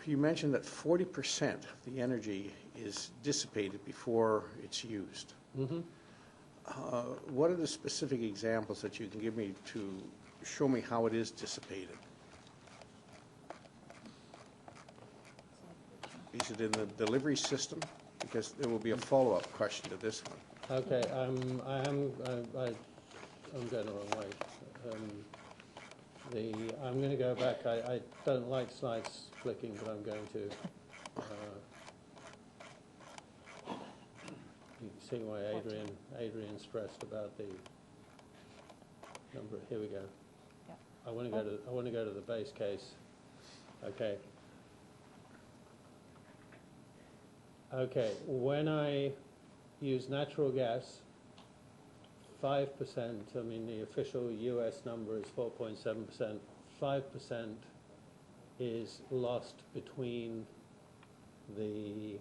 You mentioned that 40% of the energy is dissipated before it's used. Mm-hmm. What are the specific examples that you can give me to show me how it is dissipated? Is it in the delivery system? Because there will be a follow-up question to this one. Okay, I'm going the wrong way. I'm going to go back. I don't like slides flicking, but I'm going to. You can see why Adrian stressed about the number. Here we go. Yeah. I want to go to the base case. Okay. Okay, when I use natural gas, 5%, I mean the official US number is 4.7%, 5% is lost between the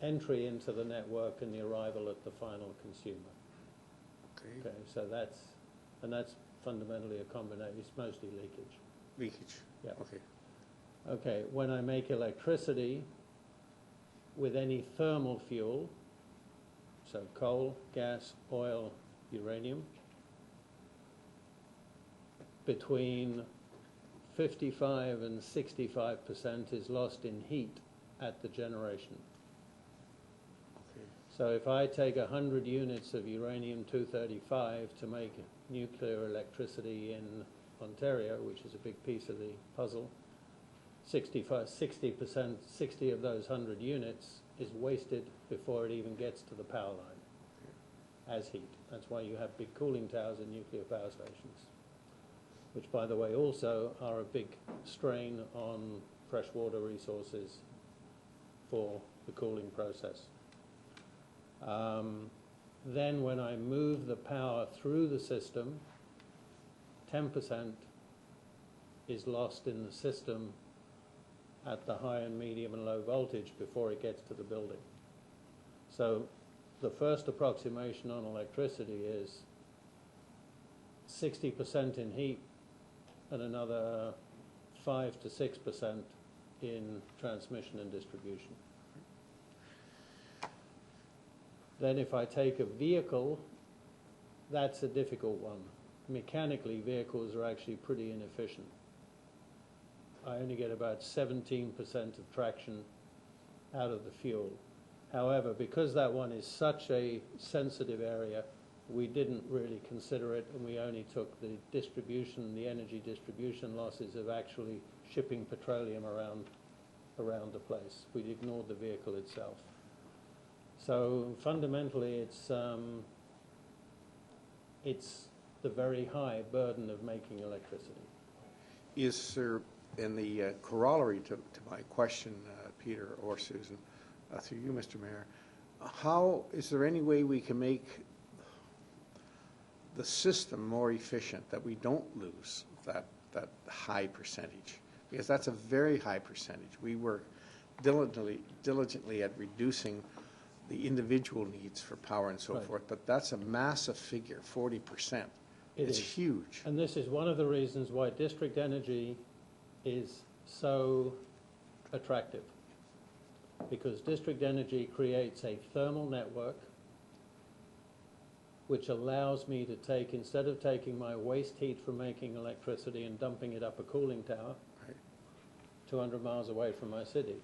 entry into the network and the arrival at the final consumer. Okay, so that's fundamentally a combination, it's mostly leakage. Leakage. Yeah. Okay. Okay, when I make electricity with any thermal fuel, so coal, gas, oil, uranium, between 55 and 65% is lost in heat at the generation. Okay. So if I take 100 units of uranium-235 to make nuclear electricity in Ontario, which is a big piece of the puzzle, 60 of those 100 units is wasted before it even gets to the power line as heat. That's why you have big cooling towers in nuclear power stations, which, by the way, also are a big strain on freshwater resources for the cooling process. Then when I move the power through the system, 10% is lost in the system at the high and medium and low voltage before it gets to the building. So the first approximation on electricity is 60% in heat and another 5 to 6% in transmission and distribution. Then if I take a vehicle, that's a difficult one. Mechanically, vehicles are actually pretty inefficient. I only get about 17% of traction out of the fuel. However, because that one is such a sensitive area, we didn't really consider it, and we only took the distribution, the energy distribution losses of actually shipping petroleum around the place. We ignored the vehicle itself. So fundamentally, it's the very high burden of making electricity. Is there, in the corollary to my question, Peter or Susan, through you, Mr. Mayor, is there any way we can make the system more efficient, that we don't lose that high percentage? Because that's a very high percentage. We work diligently at reducing the individual needs for power and so forth, but that's a massive figure, 40%. It's huge. And this is one of the reasons why district energy is so attractive, because district energy creates a thermal network which allows me to take, instead of taking my waste heat from making electricity and dumping it up a cooling tower 200 miles away from my city,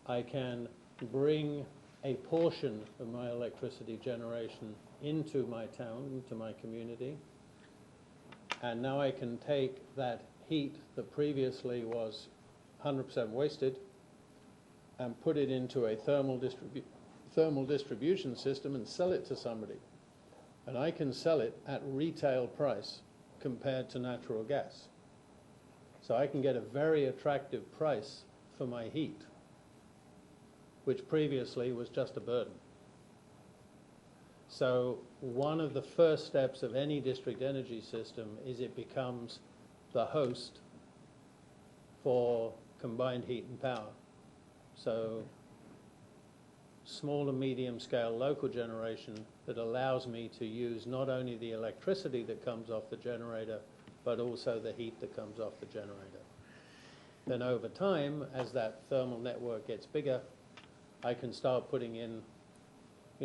I can bring a portion of my electricity generation into my town, into my community, and now I can take that heat that previously was 100% wasted and put it into a thermal distribution system and sell it to somebody. And I can sell it at retail price compared to natural gas. So I can get a very attractive price for my heat, which previously was just a burden. So one of the first steps of any district energy system is it becomes the host for combined heat and power. So small and medium scale local generation that allows me to use not only the electricity that comes off the generator, but also the heat that comes off the generator. Then over time, as that thermal network gets bigger, I can start putting in,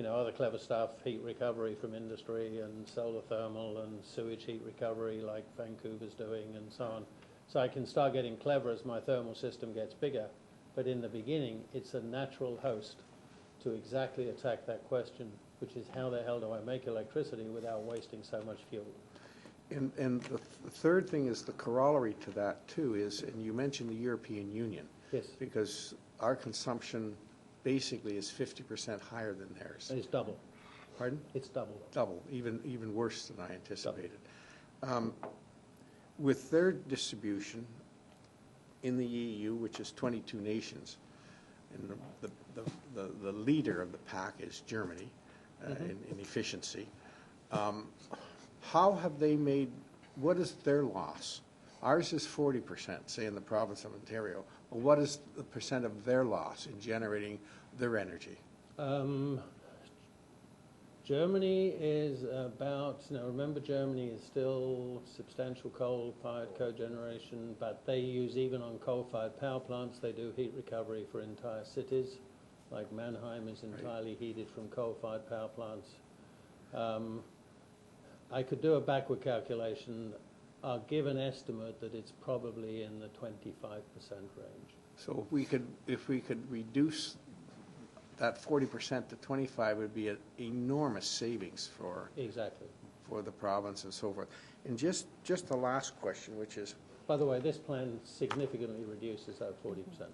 other clever stuff, heat recovery from industry and solar thermal and sewage heat recovery like Vancouver's doing and so on. So I can start getting clever as my thermal system gets bigger. But in the beginning, it's a natural host to exactly attack that question, which is how the hell do I make electricity without wasting so much fuel? And the third thing is the corollary to that, too, is, and you mentioned the European Union. Yes. Because our consumption basically is 50% higher than theirs. It's double. Pardon? It's double. Double, even worse than I anticipated. With their distribution in the EU, which is 22 nations, and the leader of the pack is Germany in efficiency, how have they made, what is their loss? Ours is 40%, say in the province of Ontario. Well, what is the percent of their loss in generating their energy? Germany is about, remember Germany is still substantial coal-fired cogeneration, but they use, even on coal-fired power plants, they do heat recovery for entire cities. Like Mannheim is entirely heated from coal-fired power plants. I could do a backward calculation. I'll give an estimate that it's probably in the 25% range. So if we could reduce that 40% to 25, would be an enormous savings for the province and so forth. And just the last question, which is, by the way, this plan significantly reduces that 40%.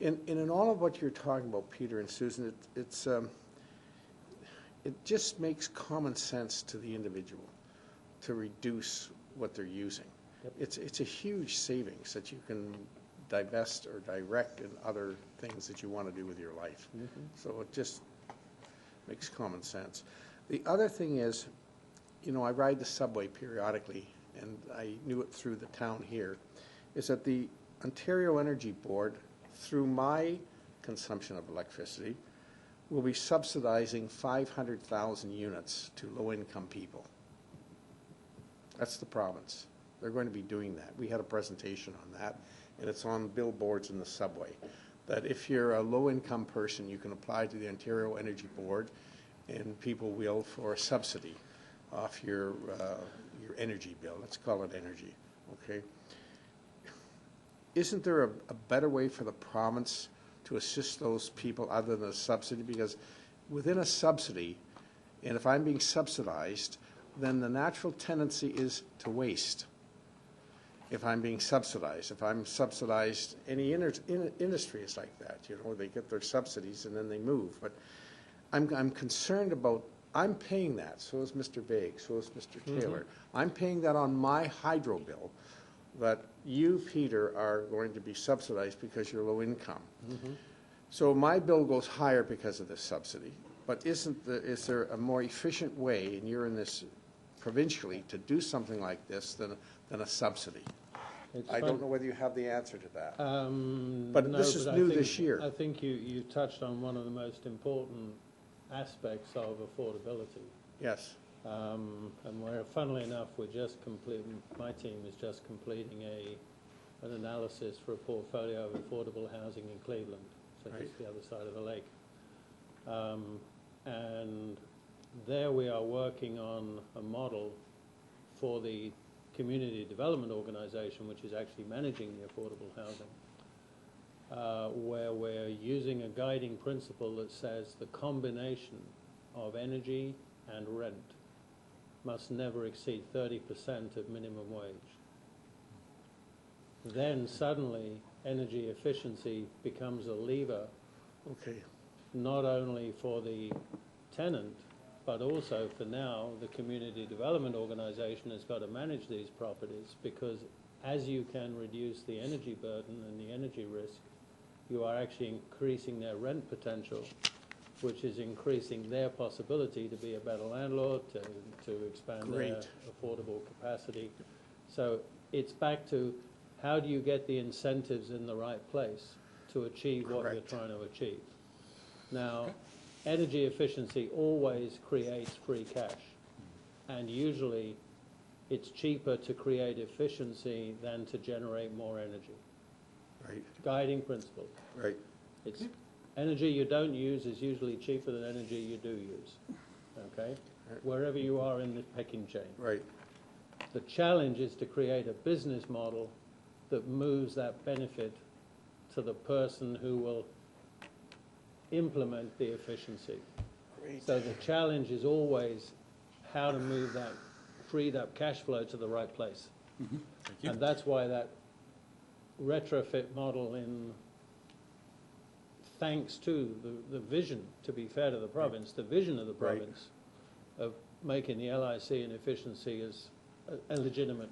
In all of what you're talking about, Peter and Susan, it just makes common sense to the individual to reduce what they're using. Yep. It's a huge savings that you can divest or direct in other things that you want to do with your life. So it just makes common sense. The other thing is, I ride the subway periodically, and I knew it through the town here, is that the Ontario Energy Board, through my consumption of electricity, will be subsidizing 500,000 units to low-income people. That's the province. They're going to be doing that. We had a presentation on that, and it's on billboards in the subway, that if you're a low-income person, you can apply to the Ontario Energy Board, and people will for a subsidy off your energy bill. Let's call it energy, okay? Isn't there a better way for the province to assist those people other than a subsidy? Because within a subsidy, and if I'm being subsidized, then the natural tendency is to waste. If I'm being subsidized, any industry is like that, you know, they get their subsidies and then they move. But I'm concerned about, I'm paying that, so is Mr. Vague, so is Mr. Taylor. I'm paying that on my hydro bill, that you, Peter, are going to be subsidized because you're low income. So my bill goes higher because of this subsidy. But is there a more efficient way, and you're in this provincially, to do something like this than a subsidy? I don't know whether you have the answer to that. But No, this is I new think- this year. I think you touched on one of the most important aspects of affordability. Yes. And funnily enough, my team is just completing an analysis for a portfolio of affordable housing in Cleveland, so just the other side of the lake. And there we are working on a model for the Community Development Organization, which is actually managing the affordable housing, where we're using a guiding principle that says the combination of energy and rent must never exceed 30% of minimum wage. Then suddenly energy efficiency becomes a lever, Okay. not only for the tenant, but also for now the Community Development Organization has got to manage these properties, because as you can reduce the energy burden and the energy risk, you are actually increasing their rent potential, which is increasing their possibility to be a better landlord, to expand their affordable capacity. So it's back to, how do you get the incentives in the right place to achieve what you're trying to achieve? Now, energy efficiency always creates free cash, and usually it's cheaper to create efficiency than to generate more energy. Right. Guiding principle. Right. It's energy you don't use is usually cheaper than energy you do use, okay? Wherever you are in the pecking chain. Right. The challenge is to create a business model that moves that benefit to the person who will implement the efficiency. Great. So the challenge is always how to move that freed up cash flow to the right place. Thank you. And that's why that retrofit model, thanks to the vision, to be fair to the province, the vision of the province of making the LIC and efficiency as a legitimate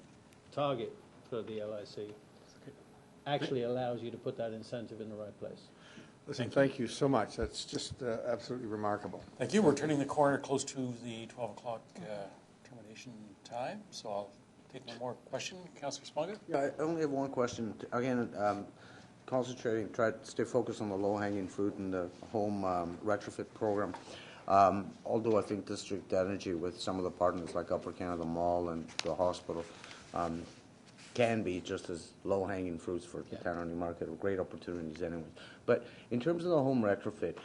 target for the LIC, actually allows you to put that incentive in the right place. Listen, thank you so much. That's just absolutely remarkable. Thank you. We're turning the corner close to the 12 o'clock termination time, so I'll take one more question. Councillor Smoga? Yeah, I only have one question. Again, concentrating, try to stay focused on the low-hanging fruit in the home retrofit program. Although I think District Energy, with some of the partners like Upper Canada Mall and the hospital, can be just as low-hanging fruits for the town and market, or great opportunities anyway. But in terms of the home retrofit,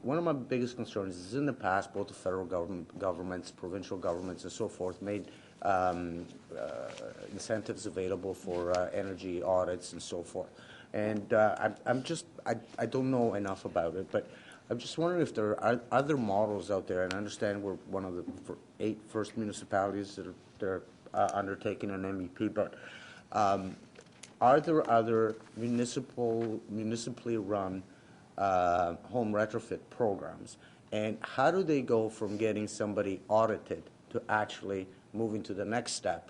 one of my biggest concerns is in the past, both the federal governments, provincial governments, and so forth made incentives available for energy audits and so forth. And I don't know enough about it, but I'm just wondering if there are other models out there, and I understand we're one of the 8 first municipalities that are undertaking an MEP, but are there other municipally run home retrofit programs, and how do they go from getting somebody audited to actually moving to the next step,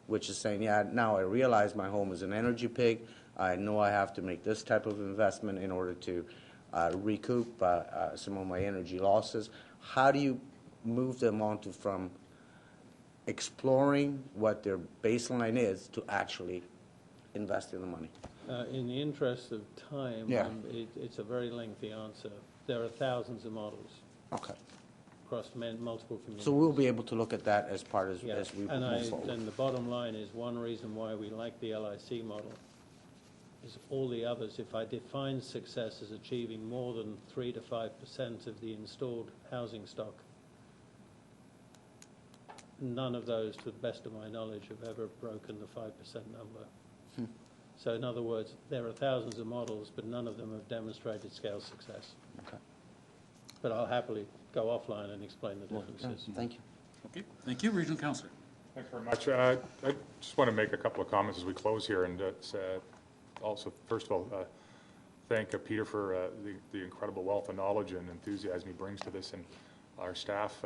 which is saying, yeah, now I realize my home is an energy pig, I know I have to make this type of investment in order to recoup some of my energy losses. How do you move them onto from exploring what their baseline is to actually investing the money? In the interest of time, it's a very lengthy answer. There are thousands of models. Okay. Across multiple communities. So we'll be able to look at that as part as we move forward. And the bottom line is, one reason why we like the LIC model is all the others. If I define success as achieving more than 3 to 5% of the installed housing stock, none of those, to the best of my knowledge, have ever broken the 5% number. So in other words, there are thousands of models, but none of them have demonstrated scale success. Okay. But I'll happily go offline and explain the differences. Thank you. Okay, thank you, Regional Councillor. Thanks very much. I just want to make a couple of comments as we close here, and also, first of all, thank Peter for the incredible wealth of knowledge and enthusiasm he brings to this, and our staff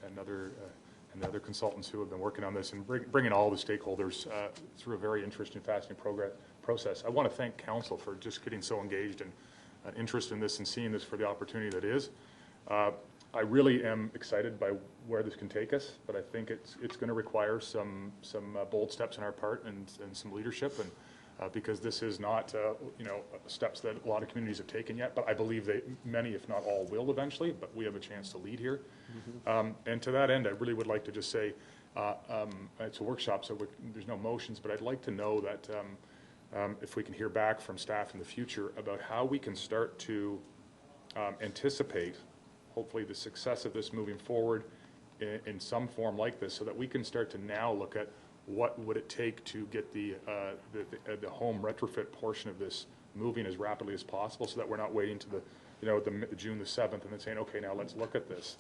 and the other consultants who have been working on this, and bringing all the stakeholders through a very interesting, fascinating process. I want to thank Council for just getting so engaged and interested in this and seeing this for the opportunity that is. I really am excited by where this can take us, but I think it's going to require some bold steps on our part and some leadership, and because this is not steps that a lot of communities have taken yet, but I believe that many, if not all, will eventually. But we have a chance to lead here, and to that end, I really would like to just say it's a workshop, so there's no motions, but I'd like to know that if we can hear back from staff in the future about how we can start to anticipate, hopefully, the success of this moving forward in some form like this, so that we can start to now look at what would it take to get the home retrofit portion of this moving as rapidly as possible, so that we're not waiting to the June the 7th and then saying, okay, now let's look at this.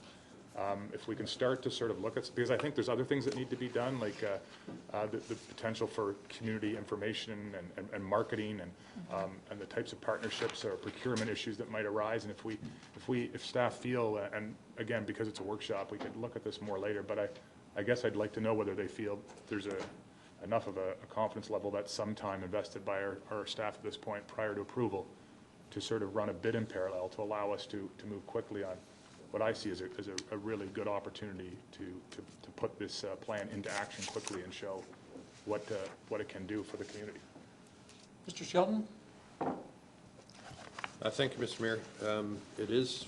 If we can start to sort of look at, because I think there's other things that need to be done, like the potential for community information and marketing and the types of partnerships or procurement issues that might arise. And if staff feel, and again, because it's a workshop, we could look at this more later, but I guess I'd like to know whether they feel there's enough of a confidence level that some time invested by our staff at this point prior to approval to sort of run a bid in parallel to allow us to move quickly on what I see as a really good opportunity to put this plan into action quickly and show what it can do for the community. Mr. Shelton? Thank you, Mr. Mayor. It is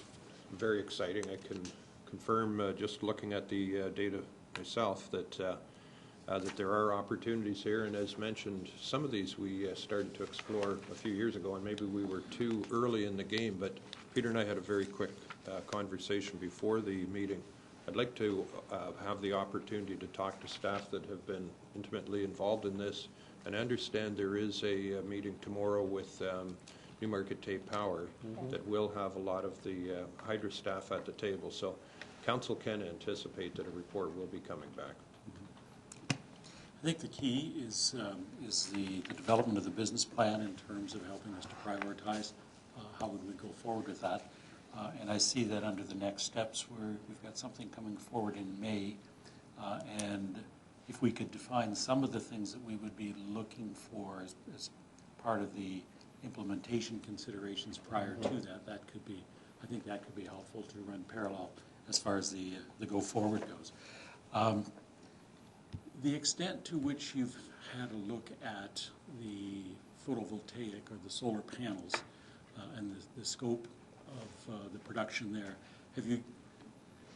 very exciting. I can confirm, just looking at the data myself, that there are opportunities here. And as mentioned, some of these we started to explore a few years ago, and maybe we were too early in the game. But Peter and I had a very quick conversation before the meeting. I'd like to have the opportunity to talk to staff that have been intimately involved in this, and understand there is a meeting tomorrow with Newmarket Tay Power that will have a lot of the Hydro staff at the table. So Council can anticipate that a report will be coming back. I think the key is the development of the business plan in terms of helping us to prioritize how would we go forward with that. And I see that under the next steps, we've got something coming forward in May, and if we could define some of the things that we would be looking for as part of the implementation considerations prior to that, I think that could be helpful to run parallel as far as the go forward goes. The extent to which you've had a look at the photovoltaic or the solar panels and the scope of the production there,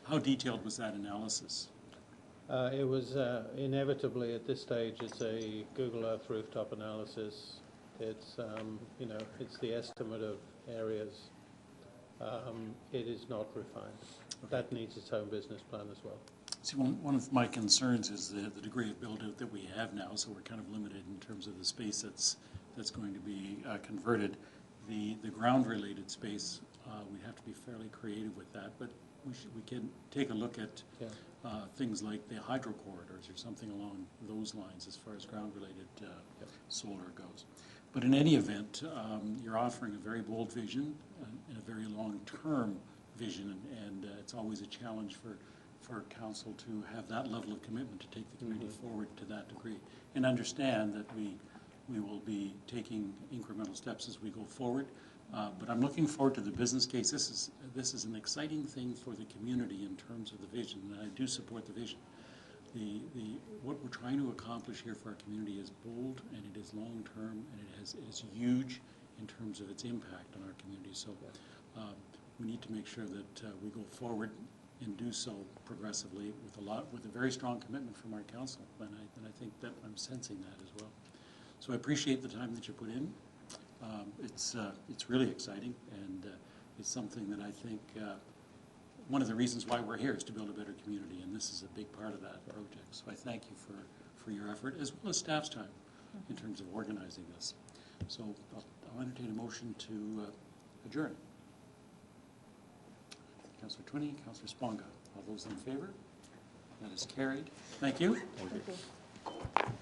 how detailed was that analysis? It was inevitably at this stage, it's a Google Earth rooftop analysis. It's it's the estimate of areas. It is not refined. Okay. That needs its own business plan as well. See, one of my concerns is the degree of build-out that we have now, so we're kind of limited in terms of the space that's going to be converted. The ground-related space, we have to be fairly creative with that, but we can take a look at things like the hydro corridors or something along those lines as far as ground-related solar goes. But in any event, you're offering a very bold vision and a very long-term vision, and it's always a challenge for Council to have that level of commitment to take the community forward to that degree, and understand that we will be taking incremental steps as we go forward. But I'm looking forward to the business case. This is an exciting thing for the community in terms of the vision, and I do support the vision. What we're trying to accomplish here for our community is bold, and it is long-term, and it is huge in terms of its impact on our community. So we need to make sure that we go forward and do so progressively with a very strong commitment from our council, and I think that I'm sensing that as well. So I appreciate the time that you put in. It's really exciting, and it's something that I think one of the reasons why we're here is to build a better community, and this is a big part of that project. So I thank you for your effort, as well as staff's time in terms of organizing this. So I'll entertain a motion to adjourn. Councillor Twinney, Councillor Sponga. All those in favor? That is carried. Thank you. Thank you.